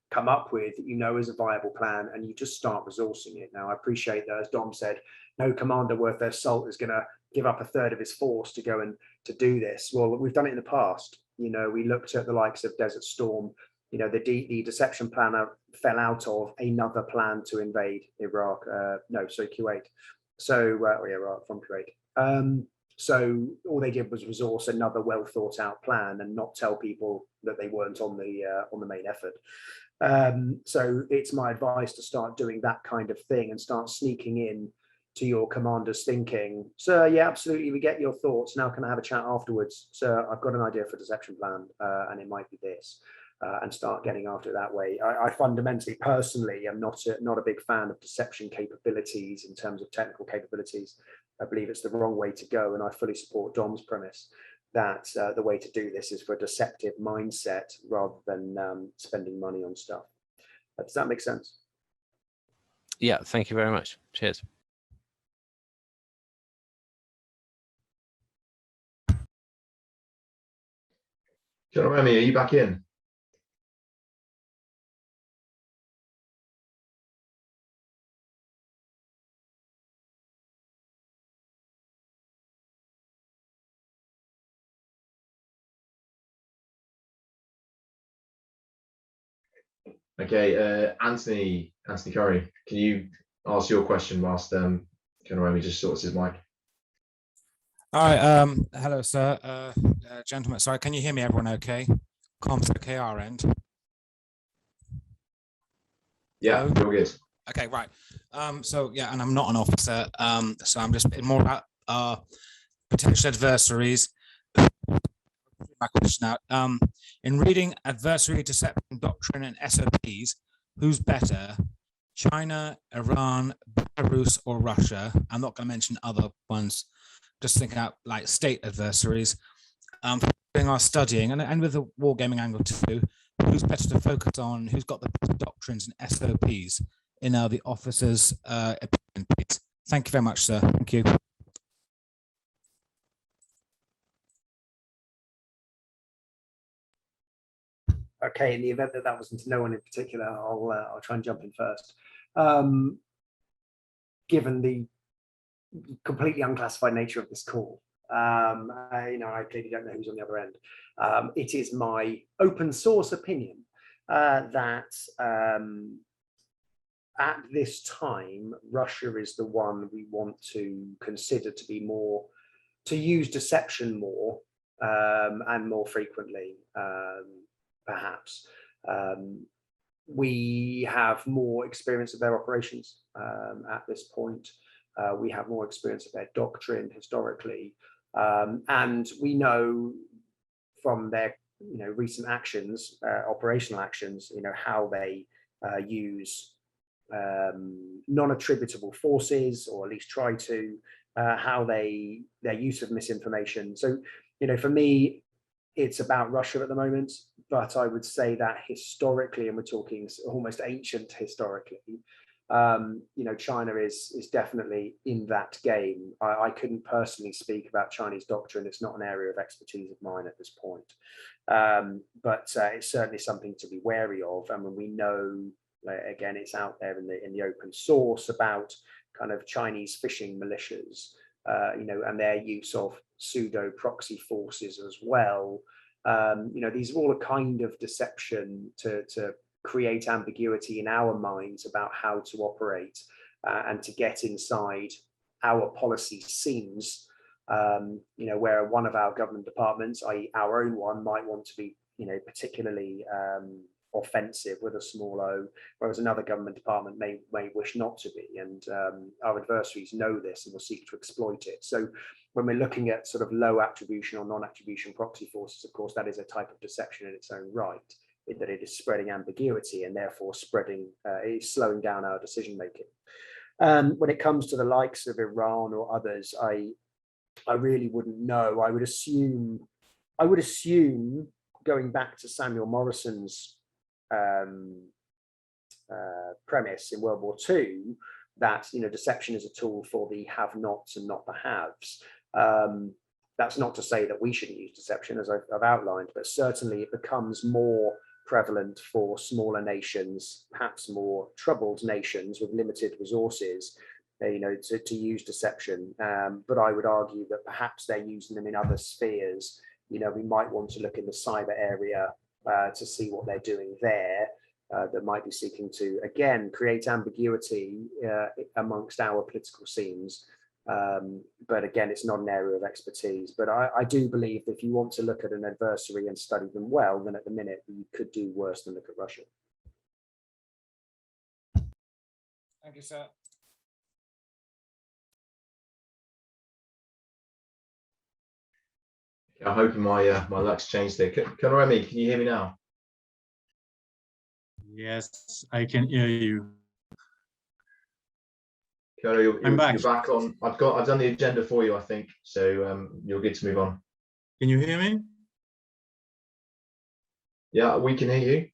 come up with, that you know is a viable plan, and you just start resourcing it. Now, I appreciate that, as Dom said, no commander worth their salt is going to give up a third of his force to go and to do this. Well, we've done it in the past. You know, we looked at the likes of Desert Storm. You know, the deception plan fell out of another plan to invade Iraq. Kuwait. So, Iraq from Kuwait. So all they did was resource another well thought out plan and not tell people that they weren't on the main effort. So it's my advice to start doing that kind of thing and start sneaking in to your commander's thinking. Sir, yeah, absolutely, we get your thoughts. Now can I have a chat afterwards? Sir, I've got an idea for a deception plan, and it might be this. And start getting after it that way. I fundamentally, personally, am not a big fan of deception capabilities in terms of technical capabilities. I believe it's the wrong way to go, and I fully support Dom's premise that the way to do this is for a deceptive mindset rather than spending money on stuff. Does that make sense? Yeah, thank you very much. Cheers. John Remy, are you back in? Okay, Anthony Curry, can you ask your question whilst Remy just sorts his mic? All right. Hello, sir. Gentlemen, sorry, can you hear me, everyone okay? Comms okay, our end? Yeah, you're good. Okay, right. So yeah, and I'm not an officer, so I'm just more about potential adversaries. My question out. In reading adversary deception doctrine and SOPs, who's better, China, Iran, Belarus, or Russia? I'm not going to mention other ones. Just thinking out like state adversaries. Doing our studying and with the wargaming angle too, who's better to focus on? Who's got the doctrines and SOPs in the officers' opinion, please? Thank you very much, sir. Thank you. Okay, in the event that that wasn't to no one in particular, I'll try and jump in first. Given the completely unclassified nature of this call, I clearly don't know who's on the other end. It is my open source opinion that at this time, Russia is the one we want to consider to be more, to use deception more and more frequently, perhaps. We have more experience of their operations at this point. We have more experience of their doctrine historically. And we know from their recent actions, operational actions, how they use non-attributable forces, or at least try to, how their use of misinformation. So, for me, it's about Russia at the moment, but I would say that historically, and we're talking almost ancient historically, China is definitely in that game. I couldn't personally speak about Chinese doctrine. It's not an area of expertise of mine at this point. But it's certainly something to be wary of. And when we know, again, it's out there in the open source about kind of Chinese phishing militias, and their use of pseudo proxy forces as well. These are all a kind of deception to create ambiguity in our minds about how to operate and to get inside our policy scenes, where one of our government departments, i.e. our own one, might want to be, particularly offensive with a small o, whereas another government department may wish not to be. And our adversaries know this and will seek to exploit it. So when we're looking at sort of low attribution or non-attribution proxy forces, of course, that is a type of deception in its own right, in that it is spreading ambiguity and therefore it's slowing down our decision making. When it comes to the likes of Iran or others, I really wouldn't know. I would assume, going back to Samuel Morrison's premise in World War II, that deception is a tool for the have-nots and not the haves. That's not to say that we shouldn't use deception, as I've outlined, but certainly it becomes more prevalent for smaller nations, perhaps more troubled nations with limited resources, to use deception. But I would argue that perhaps they're using them in other spheres. We might want to look in the cyber area to see what they're doing there. That might be seeking to, again, create ambiguity amongst our political scenes. But again, it's not an area of expertise. But I do believe that if you want to look at an adversary and study them well, then at the minute you could do worse than look at Russia. Thank you, sir. I'm hoping my luck's changed there. Colonel Remy, can you hear me now? Yes, I can hear you. Colonel, you're back. back on. I've done the agenda for you, I think. So you're good to move on. Can you hear me? Yeah, we can hear you.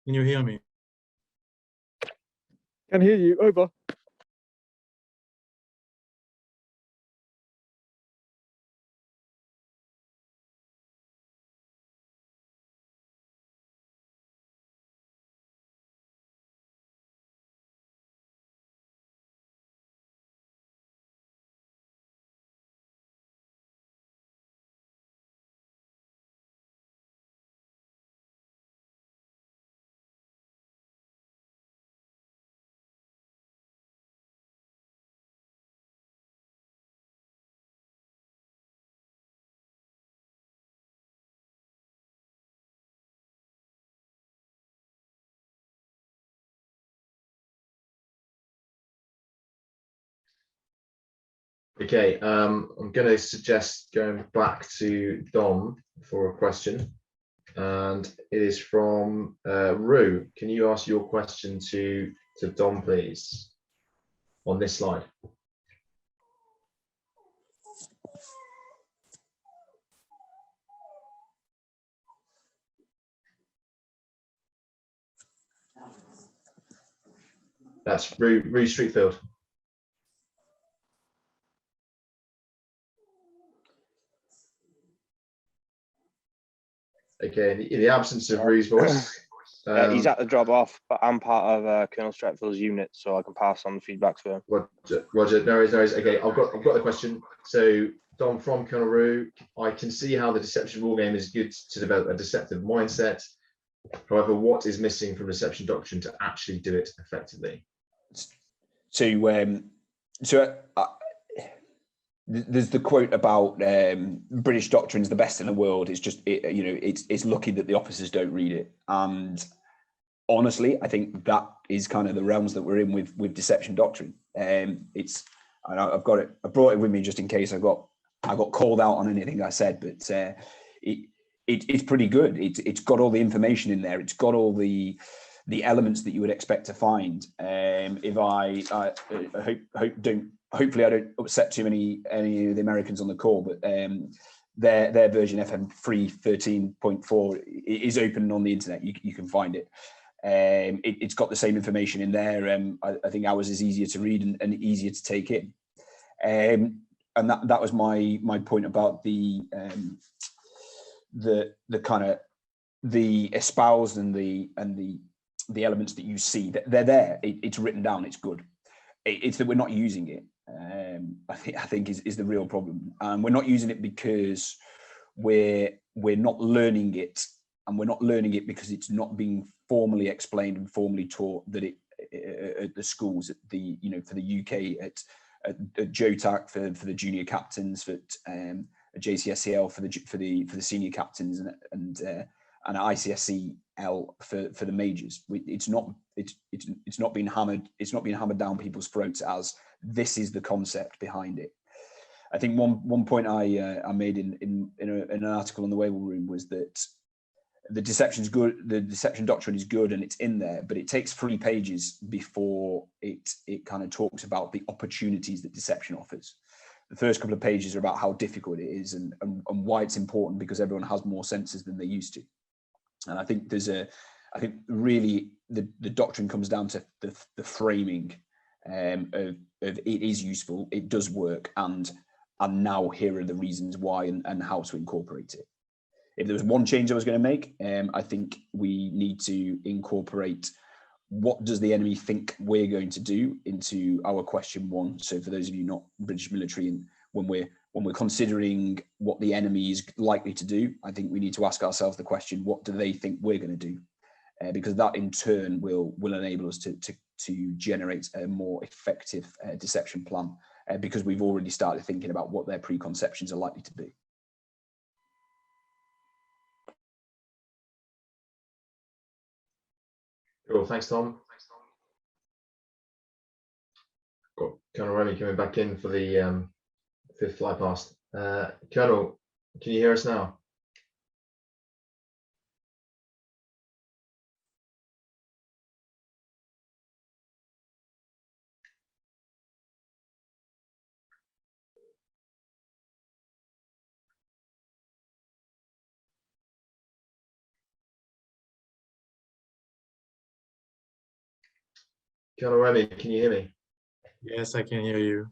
Can you hear me? Can hear you. Over. Okay, I'm going to suggest going back to Dom for a question, and it is from Rue. Can you ask your question to Dom, please, on this slide? That's Rue Streetfield. Okay, in the absence of Rue's voice. He's at the drop off, but I'm part of Colonel Stretfield's unit, so I can pass on the feedback to him. Roger, no worries. Okay, I've got the question. So, Dom, from Colonel Rue, I can see how the deception war game is good to develop a deceptive mindset. However, what is missing from deception doctrine to actually do it effectively? There's the quote about British doctrine's the best in the world. It's just it's lucky that the officers don't read it. And honestly, I think that is kind of the realms that we're in with deception doctrine. I brought it with me just in case I got called out on anything I said, but it's pretty good. It's got all the information in there. It's got all the elements that you would expect to find. Hopefully I don't upset too any of the Americans on the call, but their version FM 3.13.4 is open on the internet. You can find it. It's got the same information in there. I think ours is easier to read and easier to take in. And that was my point about the kind of the espoused and the elements that you see. They're there. It's written down. It's good. It's that we're not using it. I think is the real problem. We're not using it because we're not learning it, and we're not learning it because it's not being formally explained and formally taught that at the schools, at for the UK at JOTAC for the junior captains, at JCSCL for the senior captains and an ICSCL for the majors. It's not been hammered down people's throats as this is the concept behind it. I think one point I made in an article on the Wavell Room was that the deception's good, the deception doctrine is good and it's in there, but it takes 3 pages before it kind of talks about the opportunities that deception offers. The first couple of pages are about how difficult it is and why it's important, because everyone has more senses than they used to. And I think I think really the doctrine comes down to the framing of it is useful, it does work, and now here are the reasons why and how to incorporate it. If there was one change I was going to make, I think we need to incorporate what does the enemy think we're going to do into our question 1. So for those of you not British military, and when we're considering what the enemy is likely to do, I think we need to ask ourselves the question, what do they think we're going to do? Because that in turn will enable us to generate a more effective deception plan, because we've already started thinking about what their preconceptions are likely to be. Cool, thanks, Tom. Got Colonel Remy coming back in for the 5th fly past. Colonel, can you hear us now? Colonel Remy, can you hear me? Yes, I can hear you.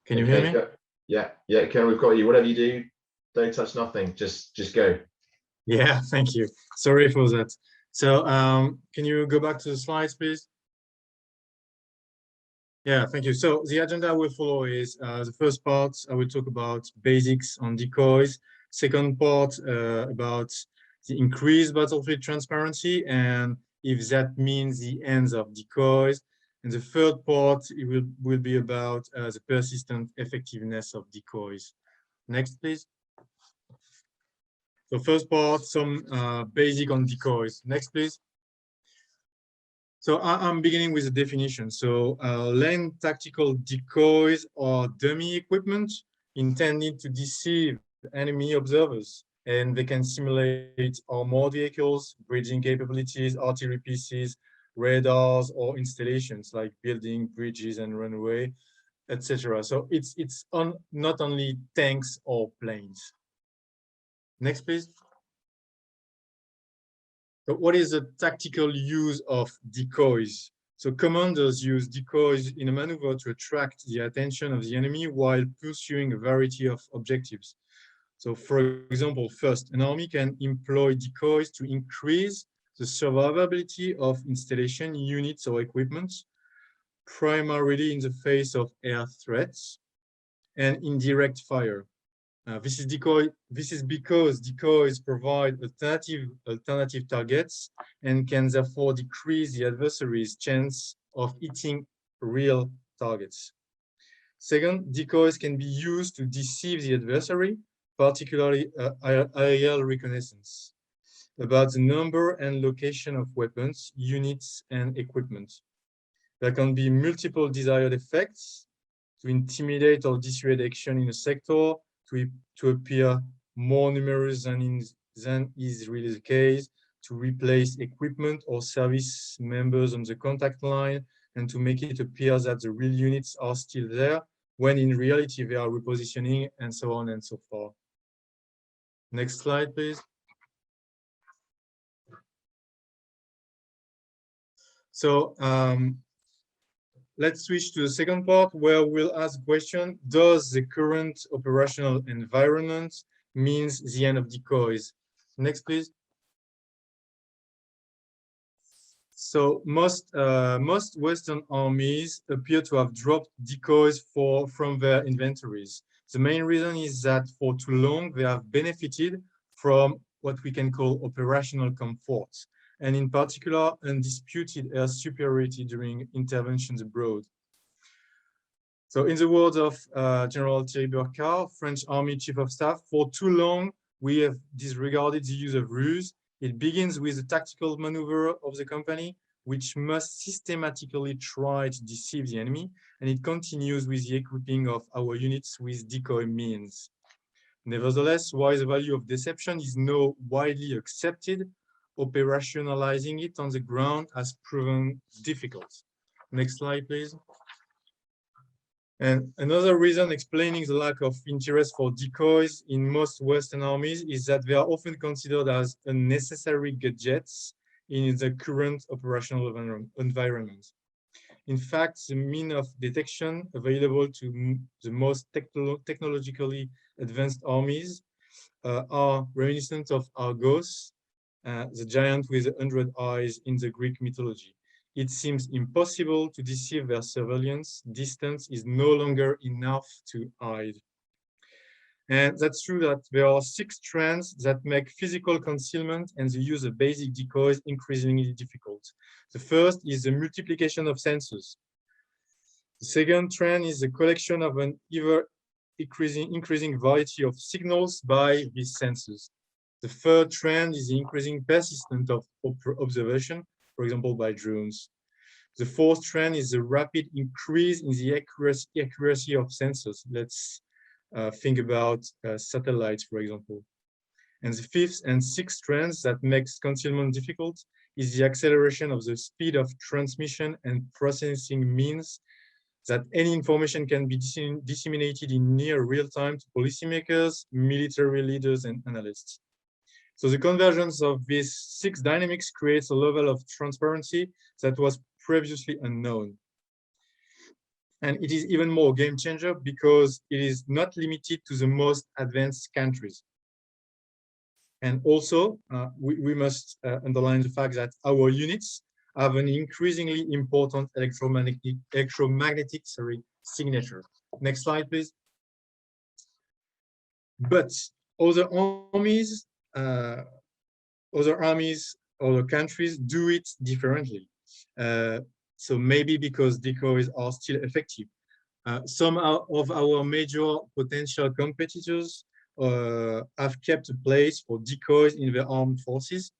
Can you hear me? Yeah, Colonel, we've got you. Whatever you do, don't touch nothing. Just go. Yeah, thank you. Sorry for that. So can you go back to the slides, please? Yeah, thank you. So the agenda I will follow is the first part, I will talk about basics on decoys. Second part, about the increased battlefield transparency and if that means the ends of decoys. And the third part, it will be about the persistent effectiveness of decoys. Next, please. So first part, some basic on decoys. Next, please. So I'm beginning with the definition. So land tactical decoys are dummy equipment intended to deceive enemy observers, and they can simulate armored vehicles, bridging capabilities, artillery pieces, radars, or installations like building, bridges, and runway, etc. So it's not only tanks or planes. Next, please. So what is the tactical use of decoys? So commanders use decoys in a maneuver to attract the attention of the enemy while pursuing a variety of objectives. So for example, first, an army can employ decoys to increase the survivability of installation units or equipment, primarily in the face of air threats and indirect fire. This is because decoys provide alternative targets and can therefore decrease the adversary's chance of hitting real targets. Second, decoys can be used to deceive the adversary, particularly aerial reconnaissance, about the number and location of weapons, units, and equipment. There can be multiple desired effects: to intimidate or dissuade action in a sector, to appear more numerous than is really the case, to replace equipment or service members on the contact line, and to make it appear that the real units are still there, when in reality they are repositioning, and so on and so forth. Next slide, please. So let's switch to the second part, where we'll ask the question, does the current operational environment means the end of decoys? Next, please. So most Western armies appear to have dropped decoys from their inventories. The main reason is that for too long, they have benefited from what we can call operational comfort, and in particular, undisputed air superiority during interventions abroad. So in the words of General Thierry Burkhardt, French Army Chief of Staff, for too long, we have disregarded the use of ruse. It begins with the tactical maneuver of the company, which must systematically try to deceive the enemy, and it continues with the equipping of our units with decoy means. Nevertheless, while the value of deception is now widely accepted, operationalizing it on the ground has proven difficult. Next slide, please. And another reason explaining the lack of interest for decoys in most Western armies is that they are often considered as unnecessary gadgets in the current operational environment. In fact, the means of detection available to the most technologically advanced armies are reminiscent of Argos, the giant with 100 eyes in the Greek mythology. It seems impossible to deceive their surveillance. Distance is no longer enough to hide. And that's true that there are 6 trends that make physical concealment and the use of basic decoys increasingly difficult. The first is the multiplication of senses. The second trend is the collection of an ever increasing variety of signals by these senses. The third trend is the increasing persistence of observation, for example, by drones. The fourth trend is the rapid increase in the accuracy of sensors. Let's think about satellites, for example. And the fifth and sixth trends that makes concealment difficult is the acceleration of the speed of transmission and processing means that any information can be disseminated in near real time to policymakers, military leaders, and analysts. So the convergence of these 6 dynamics creates a level of transparency that was previously unknown. And it is even more game changer because it is not limited to the most advanced countries. And also, we must underline the fact that our units have an increasingly important electromagnetic signature. Next slide, please. But other armies, other countries do it differently. So maybe because decoys are still effective. Some of our major potential competitors have kept a place for decoys in their armed forces.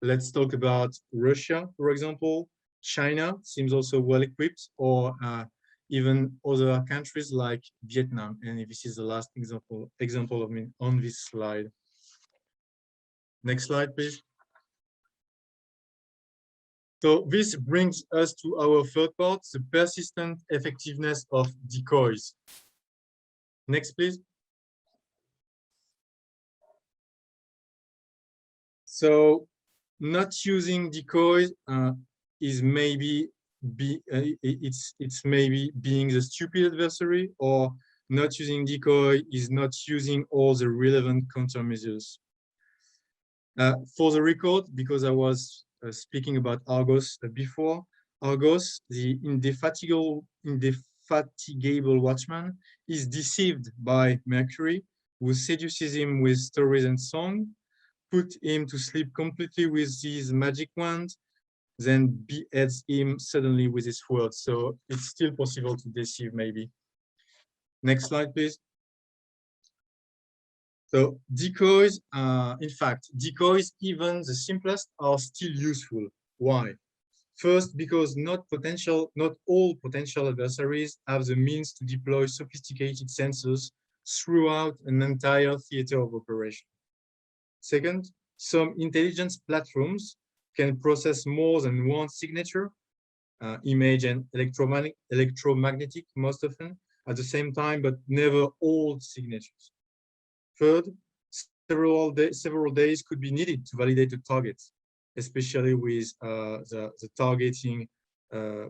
Let's talk about Russia, for example. China seems also well equipped, or even other countries like Vietnam. And this is the last example of me on this slide. Next slide, please. So this brings us to our third part, the persistent effectiveness of decoys. Next, please. So not using decoys is maybe it's maybe being the stupid adversary, or not using decoy is not using all the relevant countermeasures. For the record, because I was speaking about Argos before, Argos, the indefatigable watchman, is deceived by Mercury, who seduces him with stories and song, put him to sleep completely with his magic wand, then beheads him suddenly with his words. So it's still possible to deceive, maybe. Next slide, please. So decoys, in fact, decoys, even the simplest, are still useful. Why? First, because not all potential adversaries have the means to deploy sophisticated sensors throughout an entire theater of operation. Second, some intelligence platforms can process more than one signature, image and electromagnetic most often, at the same time, but never all signatures. Third, several days could be needed to validate the targets, especially with the targeting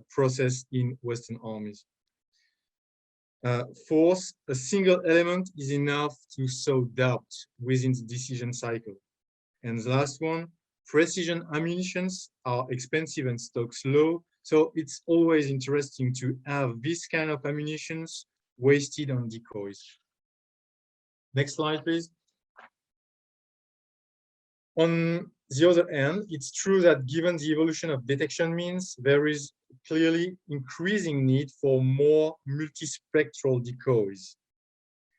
process in Western armies. Fourth, a single element is enough to sow doubt within the decision cycle. And the last one, precision ammunitions are expensive and stocks low, so it's always interesting to have this kind of ammunitions wasted on decoys. Next slide, please. On the other hand, it's true that given the evolution of detection means, there is clearly increasing need for more multispectral decoys.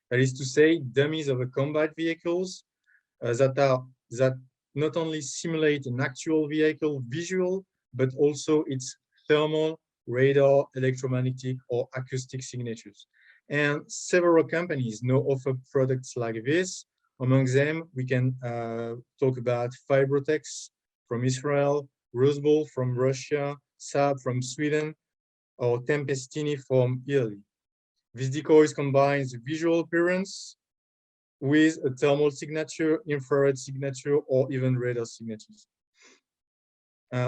That is to say, dummies of a combat vehicles that not only simulate an actual vehicle visual, but also its thermal, radar, electromagnetic, or acoustic signatures. And several companies now offer products like this. Among them, we can talk about Fibrotex from Israel, Roseball from Russia, Saab from Sweden, or Tempestini from Italy. These decoys combines visual appearance with a thermal signature, infrared signature, or even radar signatures.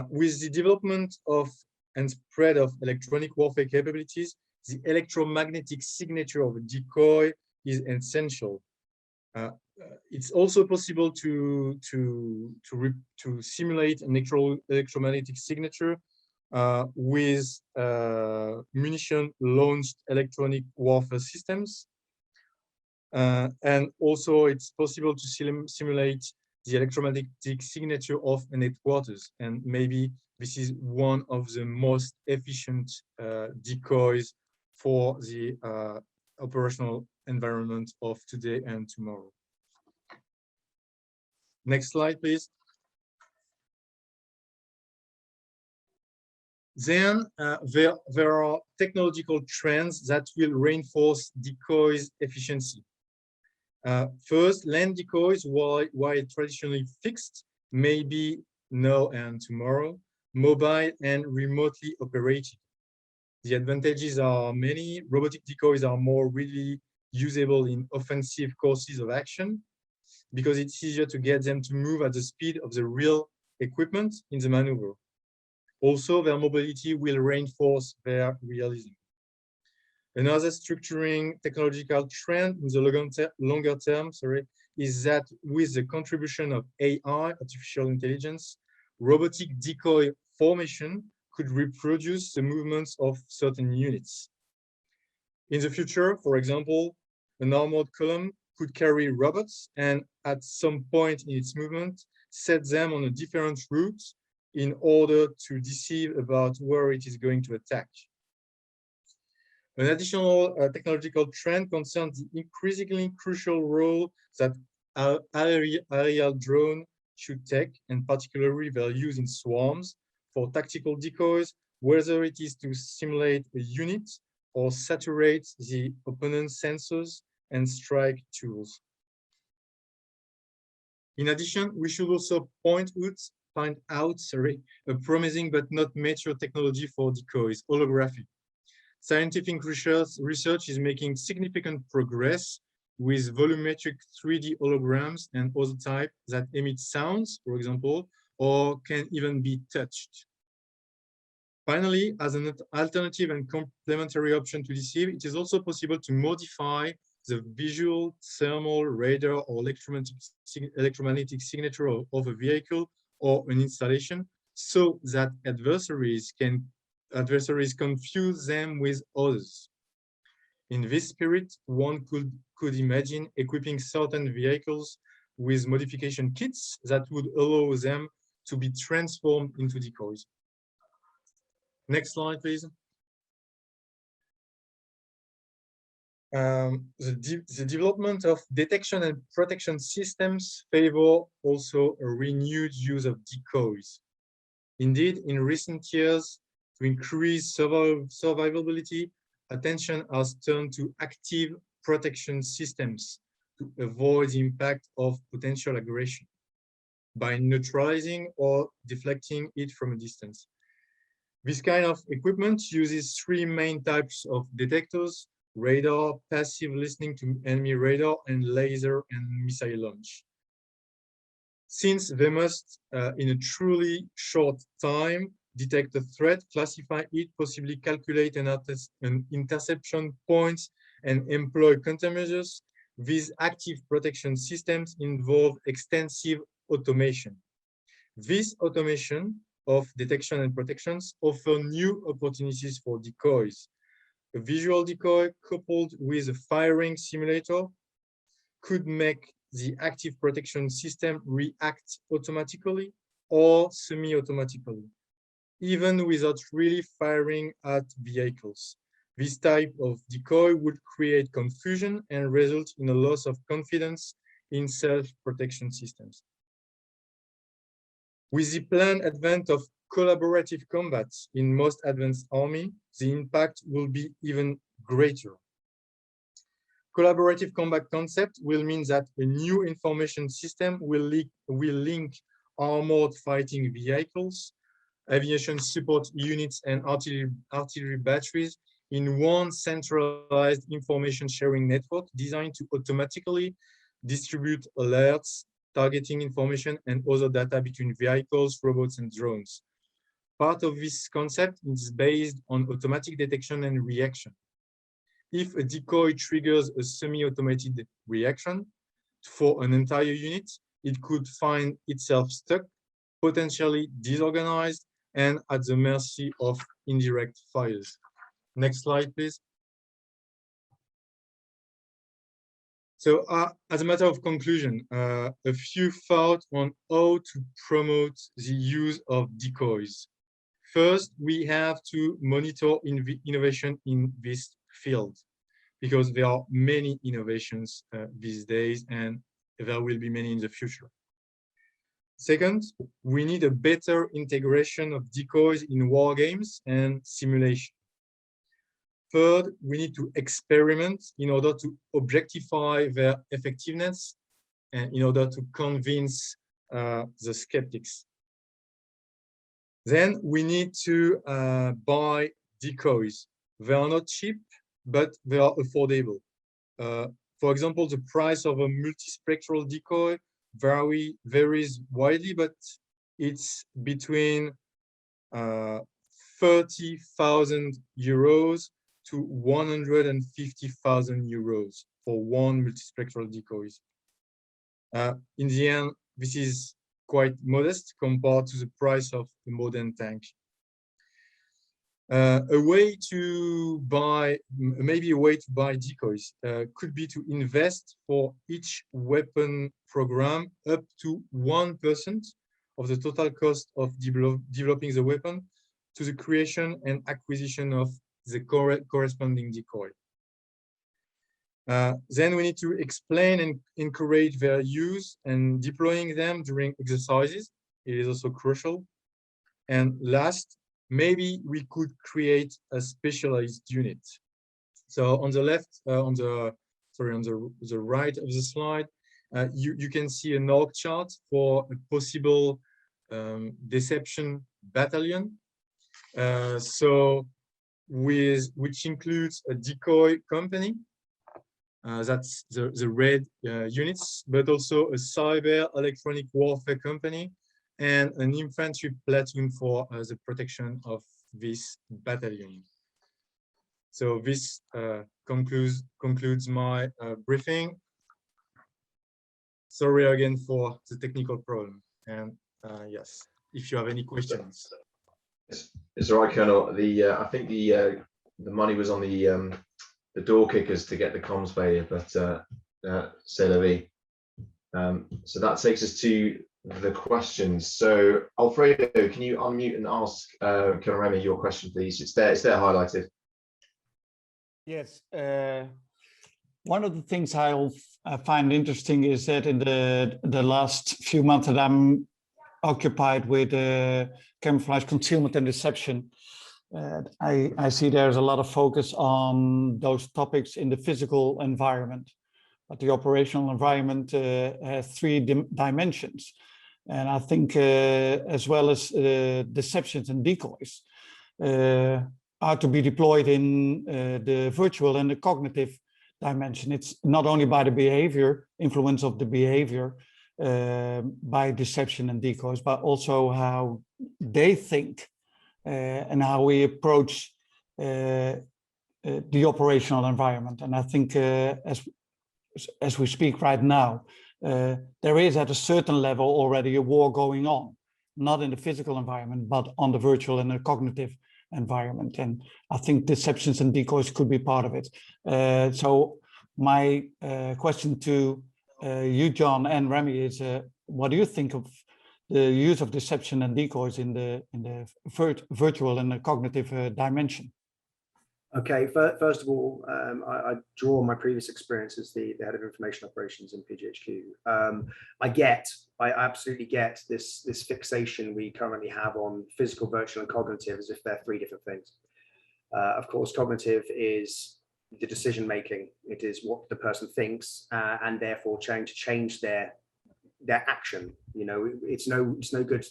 With the development of and spread of electronic warfare capabilities, the electromagnetic signature of a decoy is essential. It's also possible to simulate an electromagnetic signature with munition-launched electronic warfare systems. And also it's possible to simulate the electromagnetic signature of an headquarters. And maybe this is one of the most efficient decoys for the operational environment of today and tomorrow. Next slide, please. Then there are technological trends that will reinforce decoys efficiency. First, land decoys, while traditionally fixed, may be now and tomorrow, mobile and remotely operated. The advantages are many. Robotic decoys are more readily usable in offensive courses of action because it's easier to get them to move at the speed of the real equipment in the maneuver. Also, their mobility will reinforce their realism. Another structuring technological trend in the longer term, is that with the contribution of AI, artificial intelligence, robotic decoy formation could reproduce the movements of certain units. In the future, for example, an armored column could carry robots and at some point in its movement, set them on a different route in order to deceive about where it is going to attack. An additional technological trend concerns the increasingly crucial role that aerial drone should take, and particularly their use in swarms for tactical decoys, whether it is to simulate a unit or saturate the opponent's sensors and strike tools. In addition, we should also find out a promising but not mature technology for decoys, holography. Scientific research is making significant progress with volumetric 3D holograms and other types that emit sounds, for example, or can even be touched. Finally, as an alternative and complementary option to deceive, it is also possible to modify the visual, thermal, radar, or electromagnetic signature of a vehicle or an installation so that adversaries confuse them with others. In this spirit, one could imagine equipping certain vehicles with modification kits that would allow them to be transformed into decoys. Next slide, please. The development of detection and protection systems favor also a renewed use of decoys. Indeed, in recent years, to increase survivability, attention has turned to active protection systems to avoid the impact of potential aggression by neutralizing or deflecting it from a distance. This kind of equipment uses three main types of detectors: radar, passive listening to enemy radar, and laser and missile launch. Since they must, in a truly short time, detect a threat, classify it, possibly calculate an interception point, and employ countermeasures, these active protection systems involve extensive automation. This automation of detection and protections offer new opportunities for decoys. A visual decoy coupled with a firing simulator could make the active protection system react automatically or semi-automatically, even without really firing at vehicles. This type of decoy would create confusion and result in a loss of confidence in self-protection systems. With the planned advent of collaborative combat in most advanced armies, the impact will be even greater. Collaborative combat concept will mean that a new information system will link armored fighting vehicles, aviation support units, and artillery batteries in one centralized information sharing network designed to automatically distribute alerts, targeting information, and other data between vehicles, robots, and drones. Part of this concept is based on automatic detection and reaction. If a decoy triggers a semi-automated reaction for an entire unit, it could find itself stuck, potentially disorganized, and at the mercy of indirect fires. Next slide, please. So as a matter of conclusion, a few thoughts on how to promote the use of decoys. First, we have to monitor innovation in this field, because there are many innovations these days, and there will be many in the future. Second, we need a better integration of decoys in war games and simulation. Third, we need to experiment in order to objectify their effectiveness and in order to convince the skeptics. Then we need to buy decoys. They are not cheap, but they are affordable. For example, the price of a multispectral decoy varies widely, but it's between 30,000 euros to 150,000 euros for one multispectral decoys. In the end, this is quite modest compared to the price of the modern tank. Maybe a way to buy decoys could be to invest for each weapon program up to 1% of the total cost of developing the weapon to the creation and acquisition of the corresponding decoy. Then we need to explain and encourage their use and deploying them during exercises. It is also crucial. And last, maybe we could create a specialized unit. So on the left, on the right of the slide, you can see an org chart for a possible deception battalion. Which includes a decoy company, that's the red units, but also a cyber electronic warfare company and an infantry platoon for the protection of this battalion. So this concludes my briefing. Sorry again for the technical problem. And yes, if you have any questions. It's all right, Colonel. I think the money was on the door kickers to get the comms failure, but c'est la vie. So that takes us to the questions. So Alfredo, can you unmute and ask Colonel Remy your question, please? It's there highlighted. Yes. One of the things I find interesting is that in the last few months that I'm occupied with camouflage, concealment, and deception, I see there's a lot of focus on those topics in the physical environment, but the operational environment has three dimensions. And I think as well as deceptions and decoys are to be deployed in the virtual and the cognitive dimension. It's not only by the behavior, influence of the behavior by deception and decoys, but also how they think and how we approach the operational environment. And I think as we speak right now, there is at a certain level already a war going on, not in the physical environment, but on the virtual and the cognitive environment. And I think deceptions and decoys could be part of it. So my question to you, John, and Remy is, what do you think of the use of deception and decoys in the virtual and the cognitive dimension? Okay, first of all, I draw on my previous experience as the head of information operations in PGHQ. I absolutely get this fixation we currently have on physical, virtual, and cognitive as if they're three different things. Of course, cognitive is the decision making. It is what the person thinks, and therefore trying to change their action. You know, it's no good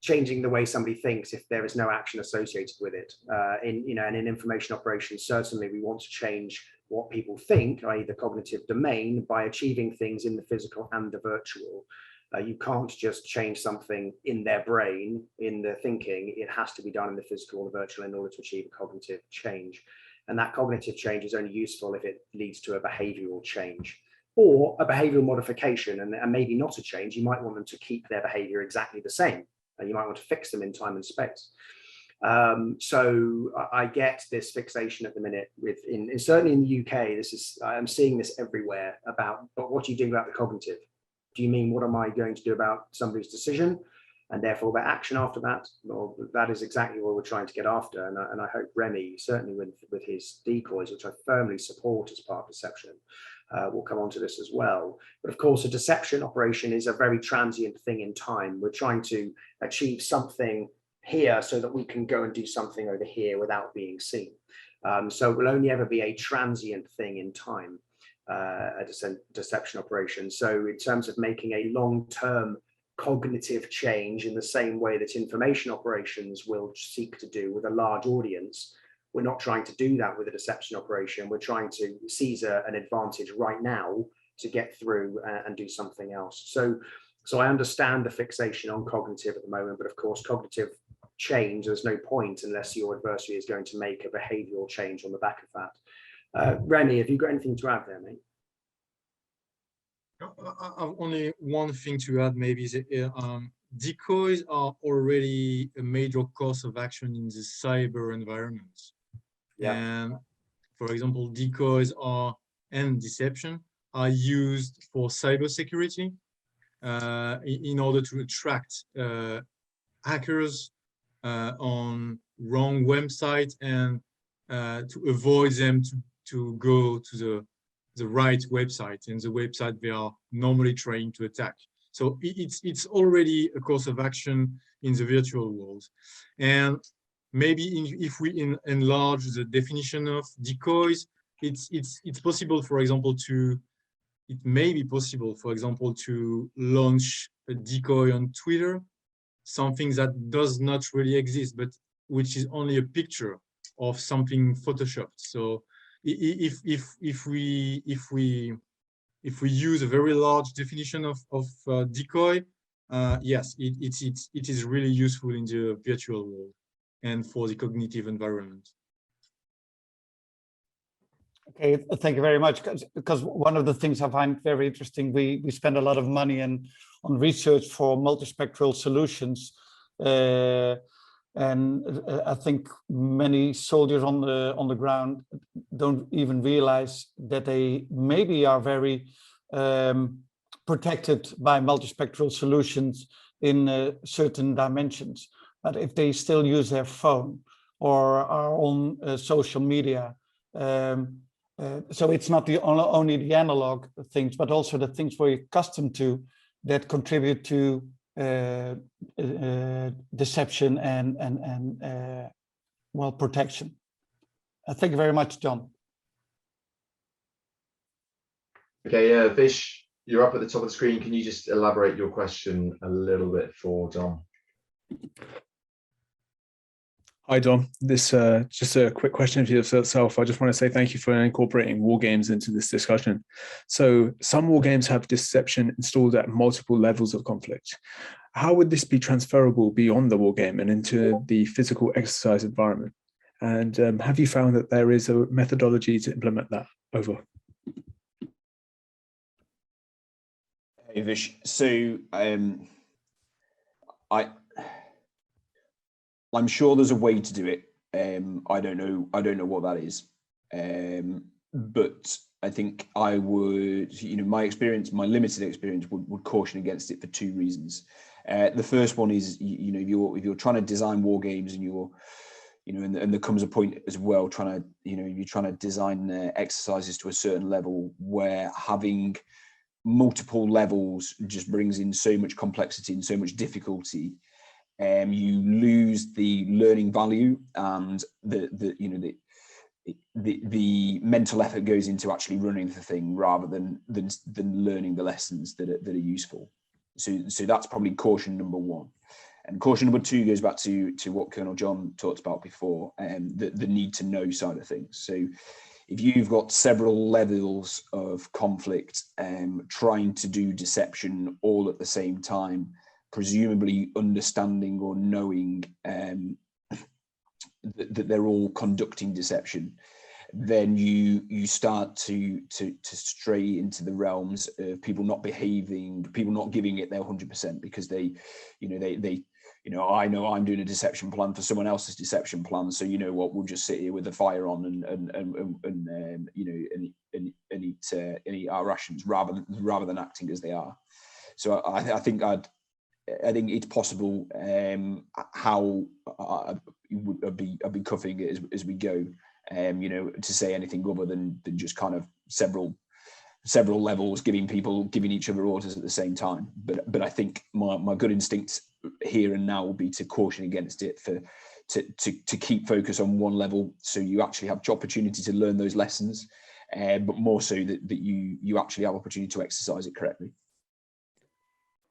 changing the way somebody thinks if there is no action associated with it. And in information operations, certainly we want to change what people think, i.e. the cognitive domain, by achieving things in the physical and the virtual. You can't just change something in their brain, in their thinking. It has to be done in the physical or the virtual in order to achieve a cognitive change. And that cognitive change is only useful if it leads to a behavioral change or a behavioral modification, and maybe not a change. You might want them to keep their behavior exactly the same. You might want to fix them in time and space. So I get this fixation at the minute certainly in the UK. I'm seeing this everywhere about, but what are you doing about the cognitive? Do you mean, what am I going to do about somebody's decision and therefore their action after that? Well, that is exactly what we're trying to get after. And I hope Remy, certainly with his decoys, which I firmly support as part of deception, we'll come on to this as well. But of course, a deception operation is a very transient thing in time. We're trying to achieve something here so that we can go and do something over here without being seen. So it will only ever be a transient thing in time, a deception operation. So in terms of making a long-term cognitive change in the same way that information operations will seek to do with a large audience, we're not trying to do that with a deception operation. We're trying to seize an advantage right now to get through and do something else. So I understand the fixation on cognitive at the moment, but of course, cognitive change, there's no point unless your adversary is going to make a behavioral change on the back of that. Remy, have you got anything to add there, mate? I've only one thing to add, maybe is decoys are already a major course of action in the cyber environment. Yeah. And for example, decoys and deception are used for cybersecurity in order to attract hackers on wrong websites and to avoid them to go to the right website and the website they are normally trying to attack. So it's already a course of action in the virtual world. And maybe if we enlarge the definition of decoys, it's possible, for example, it may be possible, for example, to launch a decoy on Twitter, something that does not really exist, but which is only a picture of something photoshopped. So if we use a very large definition of decoy, yes, it is really useful in the virtual world and for the cognitive environment. Okay, thank you very much. Because one of the things I find very interesting, we spend a lot of money on research for multispectral solutions, and I think many soldiers on the ground don't even realize that they maybe are very protected by multispectral solutions in certain dimensions. But if they still use their phone or are on social media, so it's not only the analog things, but also the things we're accustomed to that contribute to deception and well, protection. Thank you very much, John. Okay, Vish, you're up at the top of the screen. Can you just elaborate your question a little bit for Dom? Hi, Dom. This just a quick question for yourself. I just want to say thank you for incorporating war games into this discussion. So some war games have deception installed at multiple levels of conflict. How would this be transferable beyond the war game and into the physical exercise environment? And have you found that there is a methodology to implement that? Over. Hey, Vish. So I'm sure there's a way to do it. I don't know what that is. But I think I would, my experience, my limited experience would caution against it for two reasons. The first one is, if you're trying to design war games and you're, and there comes a point as well, you're trying to design exercises to a certain level where having multiple levels just brings in so much complexity and so much difficulty. You lose the learning value and the mental effort goes into actually running the thing rather than learning the lessons that are useful. So that's probably caution number one. And caution number two goes back to what Colonel John talked about before, the need to know side of things. So if you've got several levels of conflict, trying to do deception all at the same time, presumably understanding or knowing that they're all conducting deception, then you start to stray into the realms of people not behaving, people not giving it their 100% because they I know I'm doing a deception plan for someone else's deception plan, so you know what, we'll just sit here with the fire on and eat our rations rather than acting as they are. So I think it's possible how I'd be covering it as we go, to say anything other than just kind of several levels, giving each other orders at the same time. But I think my good instinct here and now will be to caution against it, to keep focus on one level, so you actually have the opportunity to learn those lessons, but more so that you actually have opportunity to exercise it correctly.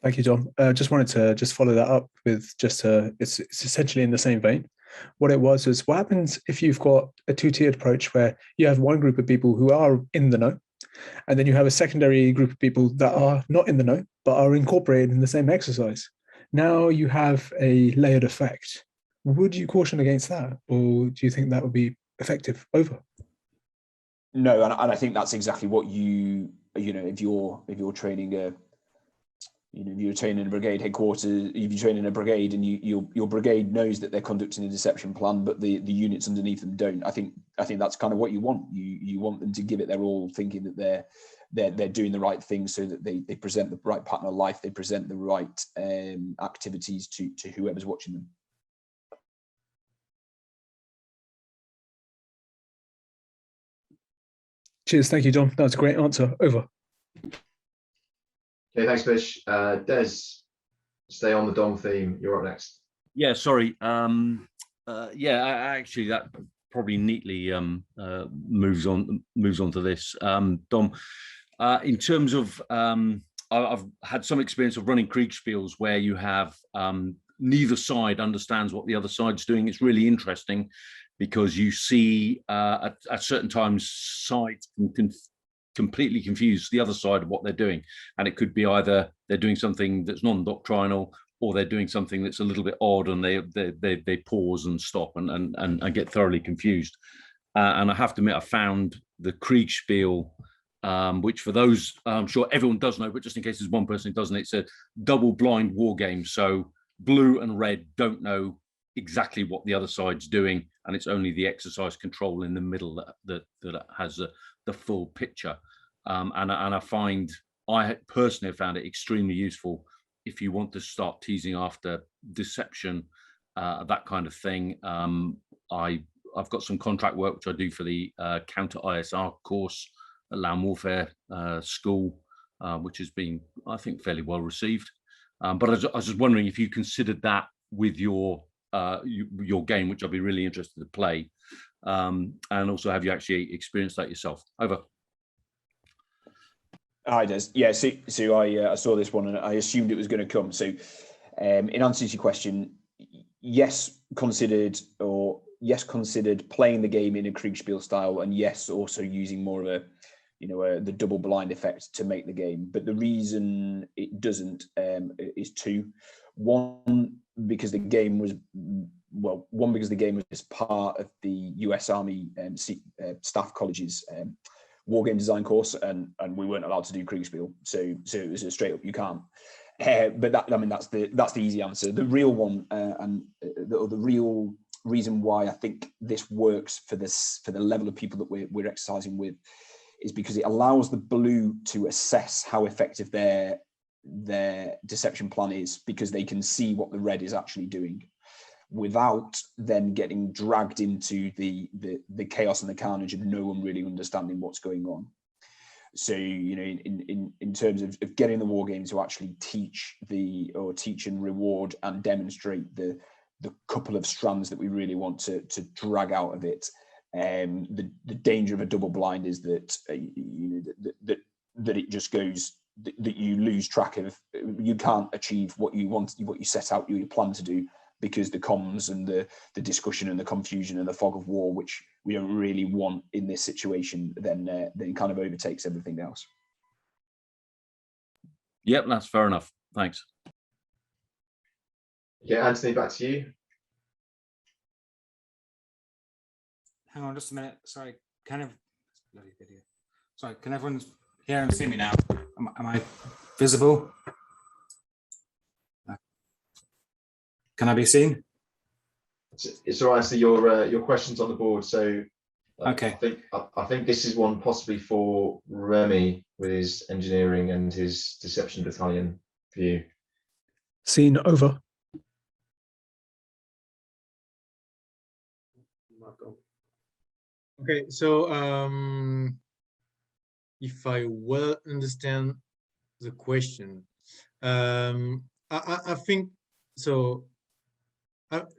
Thank you, John. Just wanted to follow that up with it's essentially in the same vein. What it was is, what happens if you've got a two-tiered approach where you have one group of people who are in the know, and then you have a secondary group of people that are not in the know, but are incorporated in the same exercise? Now you have a layered effect. Would you caution against that, or do you think that would be effective? Over. No, and I think that's exactly what if you're training if you're training a brigade headquarters, if you train in a brigade and your brigade knows that they're conducting a deception plan, but the units underneath them don't. I think that's kind of what you want. You want them to give it their all, thinking that they're doing the right thing, so that they present the right pattern of life, they present the right activities to whoever's watching them. Cheers, thank you, John. That's a great answer. Over. Okay, thanks, Bish. Des, stay on the Dom theme. You're up next. Yeah, sorry. Actually, that probably neatly moves on to this. Dom, in terms of, I've had some experience of running Kriegspiels where you have neither side understands what the other side's doing. It's really interesting because you see at certain times sides can completely confuse the other side of what they're doing, and it could be either they're doing something that's non-doctrinal, or they're doing something that's a little bit odd, and they pause and stop and get thoroughly confused. And I have to admit, I found the Kriegspiel, which for those I'm sure everyone does know, but just in case there's one person who doesn't, it's a double-blind war game. So blue and red don't know exactly what the other side's doing, and it's only the exercise control in the middle that has the full picture. And I personally have found it extremely useful if you want to start teasing after deception, that kind of thing. I've got some contract work which I do for the counter ISR course at Land Warfare School, which has been, I think, fairly well received. But I was just wondering if you considered that with your game, which I'd be really interested to play. And also, have you actually experienced that yourself? Over. Hi, Des. Yeah, so I saw this one and I assumed it was going to come. So in answer to your question, yes, considered playing the game in a Kriegspiel style, and yes, also using more of the double blind effect to make the game. But the reason it doesn't is two. One, because the game was part of the US Army Staff College's Wargame design course, and we weren't allowed to do Kriegspiel, so it was a straight up you can't. But that's the easy answer. The real one, and the real reason why I think this works for the level of people that we're exercising with, is because it allows the blue to assess how effective their deception plan is, because they can see what the red is actually doing without then getting dragged into the chaos and the carnage of no one really understanding what's going on. So, you know, in terms of getting the war game to actually teach and reward and demonstrate the couple of strands that we really want to drag out of it. The danger of a double blind is that you know that it just goes that you lose track of, you can't achieve what you want, what you set out, you plan to do, because the comms and the discussion and the confusion and the fog of war, which we don't really want in this situation, then kind of overtakes everything else. Yep, that's fair enough. Thanks. Yeah, Anthony, back to you. Hang on just a minute. Sorry, bloody video. Sorry, can everyone hear and see me now? Am I visible? Can I be seen? It's all right. So your question's on the board. So Okay. I think this is one possibly for Remy with his engineering and his deception battalion view. Seen, over. Okay, so if I well understand the question, I think so.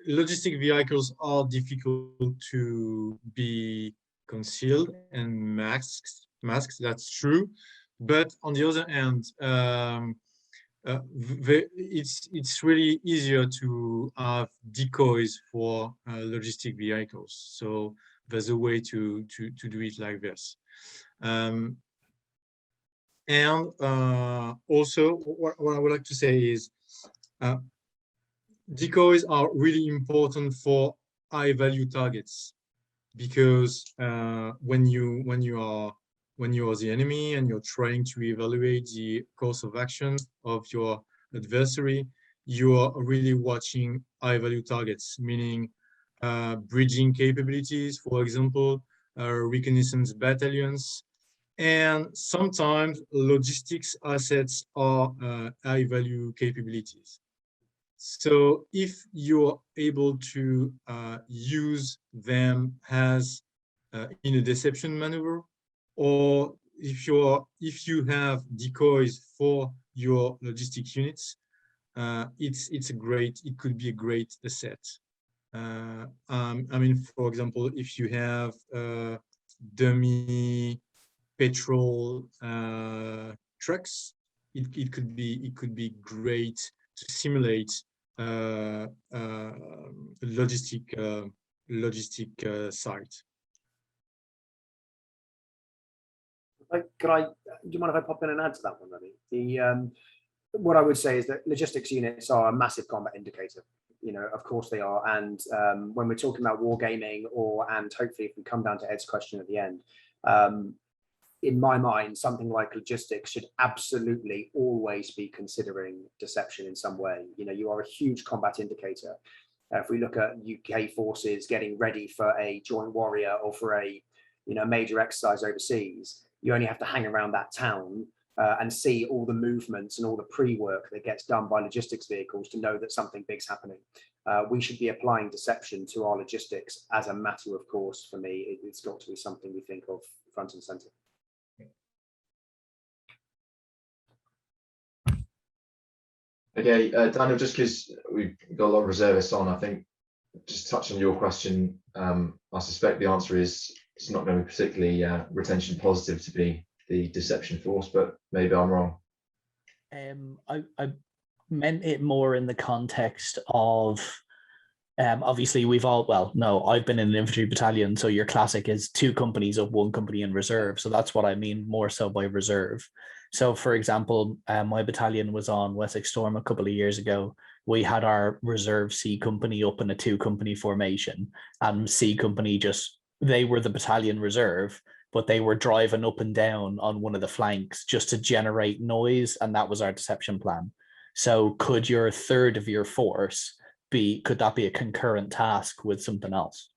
Logistic vehicles are difficult to be concealed and masked. That's true, but on the other hand, it's really easier to have decoys for logistic vehicles. So there's a way to do it like this. And also, what I would like to say is, decoys are really important for high value targets, because when you are the enemy and you're trying to evaluate the course of action of your adversary, you are really watching high value targets, meaning bridging capabilities, for example, reconnaissance battalions, and sometimes logistics assets are high value capabilities. So if you're able to use them as in a deception maneuver, or if you have decoys for your logistic units, it could be a great asset. I mean, for example, if you have dummy petrol trucks, it could be great to simulate logistic site. Do you mind if I pop in and add to that one, Remy? What I would say is that logistics units are a massive combat indicator. You know, of course they are. And when we're talking about wargaming, and hopefully if we come down to Ed's question at the end, in my mind, something like logistics should absolutely always be considering deception in some way. You know, you are a huge combat indicator. If we look at UK forces getting ready for a joint warrior or for a major exercise overseas, you only have to hang around that town and see all the movements and all the pre-work that gets done by logistics vehicles to know that something big's happening. We should be applying deception to our logistics as a matter of course. For me, it's got to be something we think of front and center. Okay, Daniel, just because we've got a lot of reservists on, I think just touch on your question. I suspect the answer is it's not going to be particularly retention positive to be the deception force, but maybe I'm wrong. I meant it more in the context of obviously I've been in an infantry battalion, so your classic is 2 companies of 1 company in reserve. So that's what I mean more so by reserve. So for example, my battalion was on Wessex Storm a couple of years ago. We had our reserve C company up in a 2-company formation, and C company they were the battalion reserve, but they were driving up and down on one of the flanks just to generate noise, and that was our deception plan. So could your third of your force could that be a concurrent task with something else?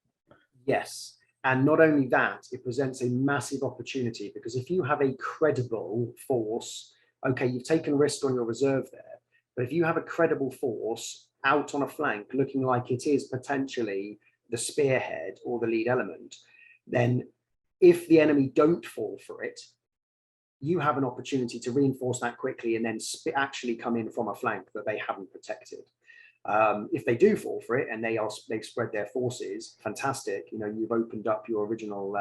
Yes. And not only that, it presents a massive opportunity, because if you have a credible force, okay, you've taken risk on your reserve there, but if you have a credible force out on a flank looking like it is potentially the spearhead or the lead element, then if the enemy don't fall for it, you have an opportunity to reinforce that quickly and then actually come in from a flank that they haven't protected. If they do fall for it and they've spread their forces, fantastic. You know, you've opened up your original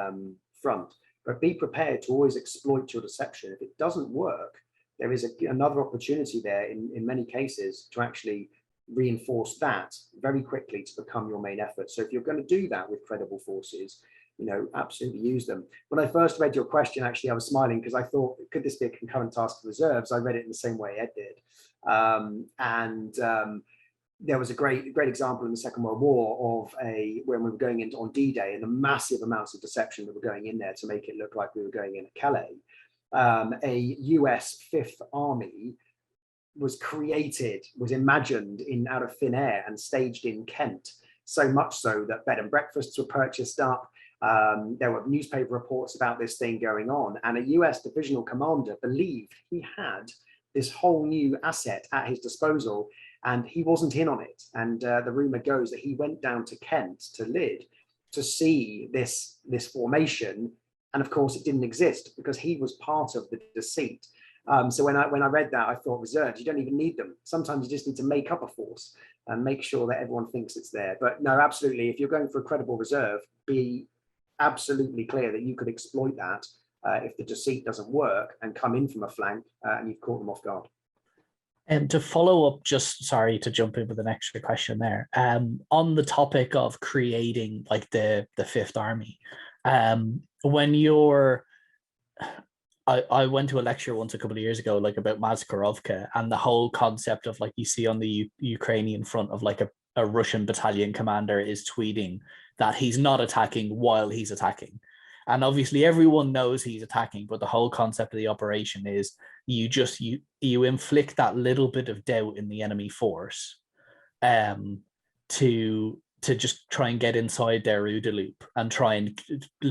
front. But be prepared to always exploit your deception. If it doesn't work, there is another opportunity there in many cases to actually reinforce that very quickly to become your main effort. So if you're going to do that with credible forces, you know, absolutely use them. When I first read your question, actually, I was smiling because I thought, could this be a concurrent task of reserves? I read it in the same way Ed did. There was a great example in the Second World War of when we were going into on D-Day and the massive amounts of deception that were going in there to make it look like we were going in at Calais. A US Fifth Army was imagined out of thin air and staged in Kent, so much so that bed and breakfasts were purchased up. There were newspaper reports about this thing going on, and a US divisional commander believed he had this whole new asset at his disposal, and he wasn't in on it. And the rumor goes that he went down to Kent, to Lydd, to see this formation, and of course it didn't exist because he was part of the deceit. So when I read that, I thought, reserves, you don't even need them. Sometimes you just need to make up a force and make sure that everyone thinks it's there. But no, absolutely, if you're going for a credible reserve, be absolutely clear that you could exploit that if the deceit doesn't work and come in from a flank and you've caught them off guard. And to follow up, just sorry to jump in with an extra question there. On the topic of creating like the Fifth Army, when you're, I went to a lecture once a couple of years ago, like about Mazkarovka and the whole concept of like you see on the Ukrainian front of like a Russian battalion commander is tweeting that he's not attacking while he's attacking. And obviously everyone knows he's attacking, but the whole concept of the operation is you inflict that little bit of doubt in the enemy force to just try and get inside their OODA loop and try and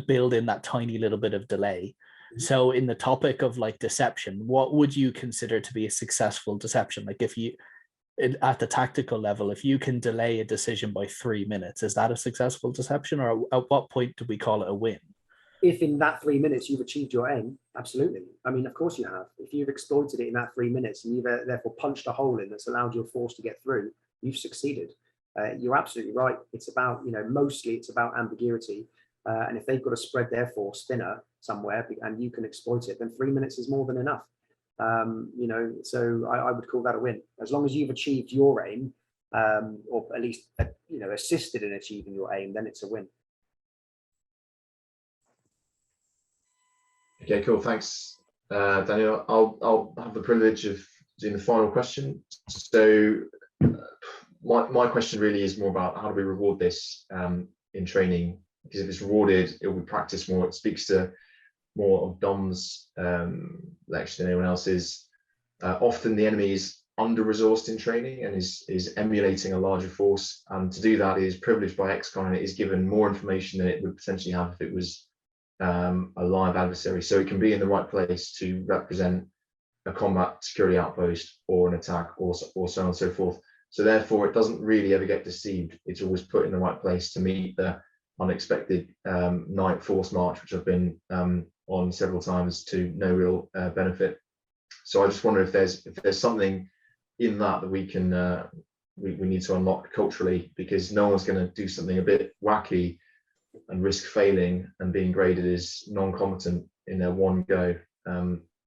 build in that tiny little bit of delay. So in the topic of like deception, what would you consider to be a successful deception? Like if you, at the tactical level, if you can delay a decision by 3 minutes, is that a successful deception, or at what point do we call it a win? If in that 3 minutes you've achieved your aim, absolutely. I mean, of course you have. If you've exploited it in that 3 minutes and you've therefore punched a hole in that's allowed your force to get through, you've succeeded. You're absolutely right. It's about, you know, mostly it's about ambiguity. And if they've got to spread their force thinner somewhere and you can exploit it, then 3 minutes is more than enough. You know, so I would call that a win. As long as you've achieved your aim, or at least, you know, assisted in achieving your aim, then it's a win. Okay, cool. Thanks, Daniel. I'll have the privilege of doing the final question. So my question really is more about how do we reward this in training? Because if it's rewarded, it will be practiced more. It speaks to more of Dom's lecture than anyone else's. Often the enemy is under-resourced in training and is emulating a larger force. And to do that is privileged by XCon, and it is given more information than it would potentially have if it was a live adversary. So it can be in the right place to represent a combat security outpost or an attack or so on and so forth. So therefore, it doesn't really ever get deceived. It's always put in the right place to meet the unexpected night force march, which I've been on several times to no real benefit. So I just wonder if there's something in that we can we need to unlock culturally, because no one's going to do something a bit wacky and risk failing and being graded as non-competent in their one go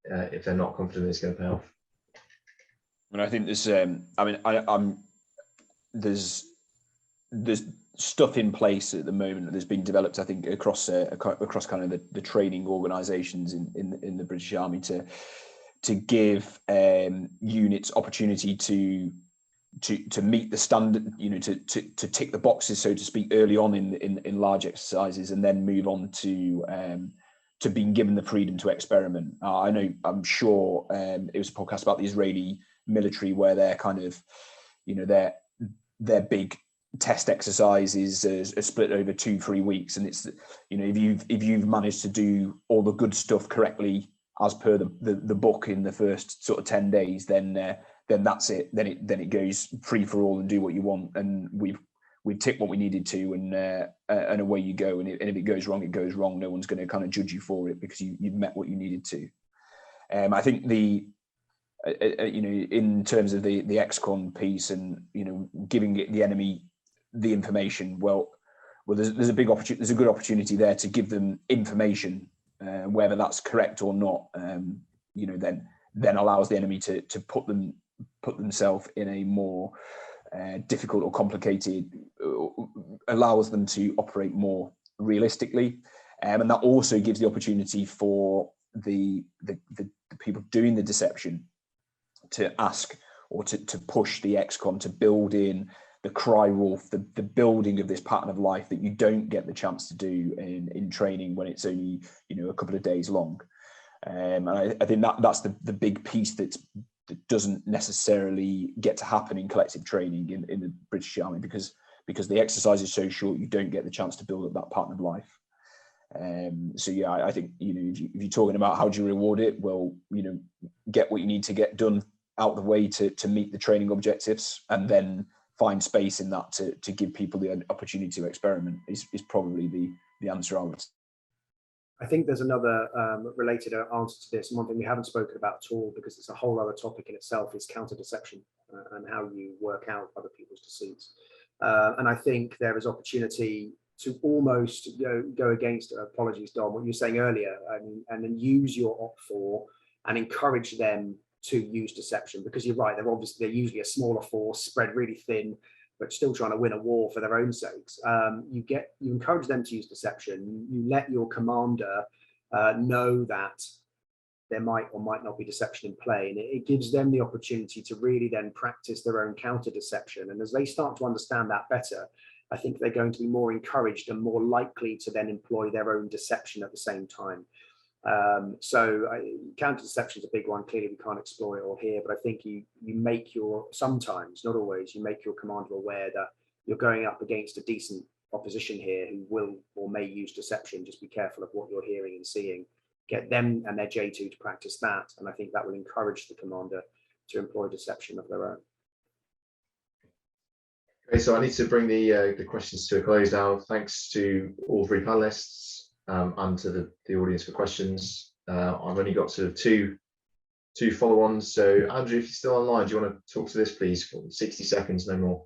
if they're not confident it's going to pay off. And I think there's, I mean, there's stuff in place at the moment that has been developed, I think, across kind of the training organisations in the British Army to give units opportunity to meet the standard, you know, to tick the boxes, so to speak, early on in large exercises, and then move on to being given the freedom to experiment. I'm sure it was a podcast about the Israeli military where they're kind of, you know, their big test exercises are split over 2-3 weeks, and it's, you know, if you've managed to do all the good stuff correctly as per the book in the first sort of 10 days, then that's it. Then it goes free for all and do what you want, and we've ticked what we needed to, and away you go. And if it goes wrong, it goes wrong. No one's going to kind of judge you for it because you've met what you needed to. I think you know, in terms of the XCon piece, and, you know, giving the enemy the information, well, there's a big opportunity. There's a good opportunity there to give them information, whether that's correct or not. You know, then allows the enemy to put themselves in a more difficult or complicated, allows them to operate more realistically, and that also gives the opportunity for the people doing the deception to ask or to push the XCon to build in the cry wolf, the building of this pattern of life that you don't get the chance to do in training when it's only, you know, a couple of days long. And I think that's the big piece that doesn't necessarily get to happen in collective training in the British Army, because the exercise is so short, you don't get the chance to build up that pattern of life. So yeah, I think, you know, if you're talking about how do you reward it, well, you know, get what you need to get done out of the way to meet the training objectives, and then find space in that to give people the opportunity to experiment is probably the answer I would say. I think there's another related answer to this, and one thing we haven't spoken about at all, because it's a whole other topic in itself, is counter deception and how you work out other people's deceits. And I think there is opportunity to almost go against, apologies, Dom, what you were saying earlier, and then use your Op4 and encourage them to use deception, because you're right, they're usually a smaller force, spread really thin, but still trying to win a war for their own sakes. You encourage them to use deception. You let your commander know that there might or might not be deception in play, and it gives them the opportunity to really then practice their own counter deception. And as they start to understand that better, I think they're going to be more encouraged and more likely to then employ their own deception at the same time. Counter deception is a big one. Clearly we can't explore it all here, but I think you make sometimes, not always, you make your commander aware that you're going up against a decent opposition here who will or may use deception. Just be careful of what you're hearing and seeing. Get them and their J2 to practice that, and I think that will encourage the commander to employ deception of their own. Okay, so I need to bring the questions to a close now. Thanks to all three panelists, and to the audience for questions. I've only got sort of two follow-ons. So Andrew, if you're still online, do you want to talk to this, please, for 60 seconds, no more?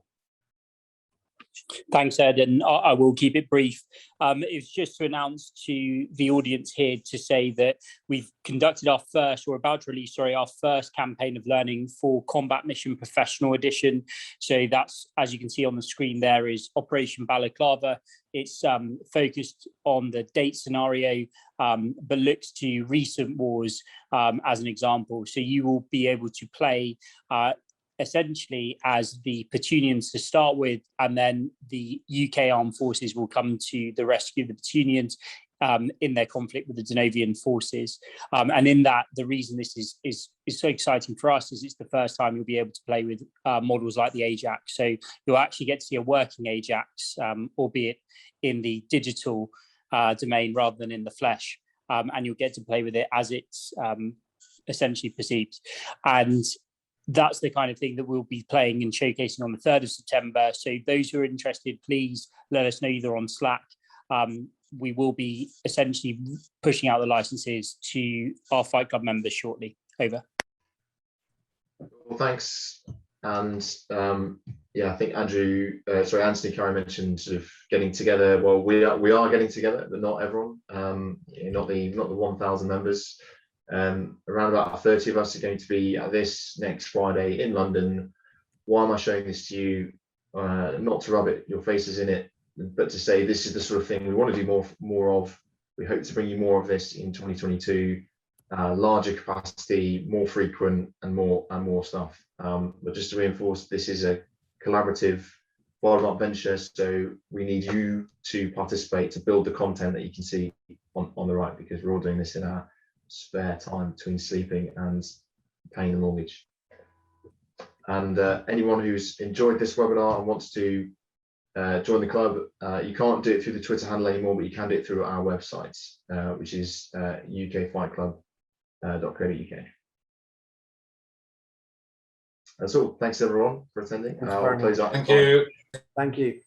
Thanks, Ed, and I will keep it brief. It's just to announce to the audience here to say that we've conducted our first, or about to release, our first campaign of learning for Combat Mission Professional Edition. So that's, as you can see on the screen there, is Operation Balaclava. It's focused on the date scenario, but looks to recent wars as an example. So you will be able to play essentially as the Petunians to start with, and then the UK armed forces will come to the rescue of the Petunians in their conflict with the Denovian forces. And in that, the reason this is so exciting for us is it's the first time you'll be able to play with models like the Ajax. So you'll actually get to see a working Ajax, albeit in the digital domain rather than in the flesh. And you'll get to play with it as it's essentially perceived. And that's the kind of thing that we'll be playing and showcasing on the 3rd of September. So those who are interested, please let us know either on Slack. We will be essentially pushing out the licenses to our Fight Club members shortly. Over. Well, thanks. And yeah, I think Anthony Carey mentioned sort of getting together. Well, we are getting together, but not everyone. Not the 1,000 members. Around about 30 of us are going to be at this next Friday in London. Why am I showing this to you? Not to rub your faces in it, but to say this is the sort of thing we want to do more of. We hope to bring you more of this in 2022, larger capacity, more frequent, and more stuff. But just to reinforce, this is a collaborative bottom-up venture, so we need you to participate to build the content that you can see on the right, because we're all doing this in our spare time between sleeping and paying the mortgage. And anyone who's enjoyed this webinar and wants to join the club. You can't do it through the Twitter handle anymore, but you can do it through our website, which is ukfightclub.co.uk. That's all. Thanks everyone for attending. Thanks I'll very close much. out. Thank you. Thank you.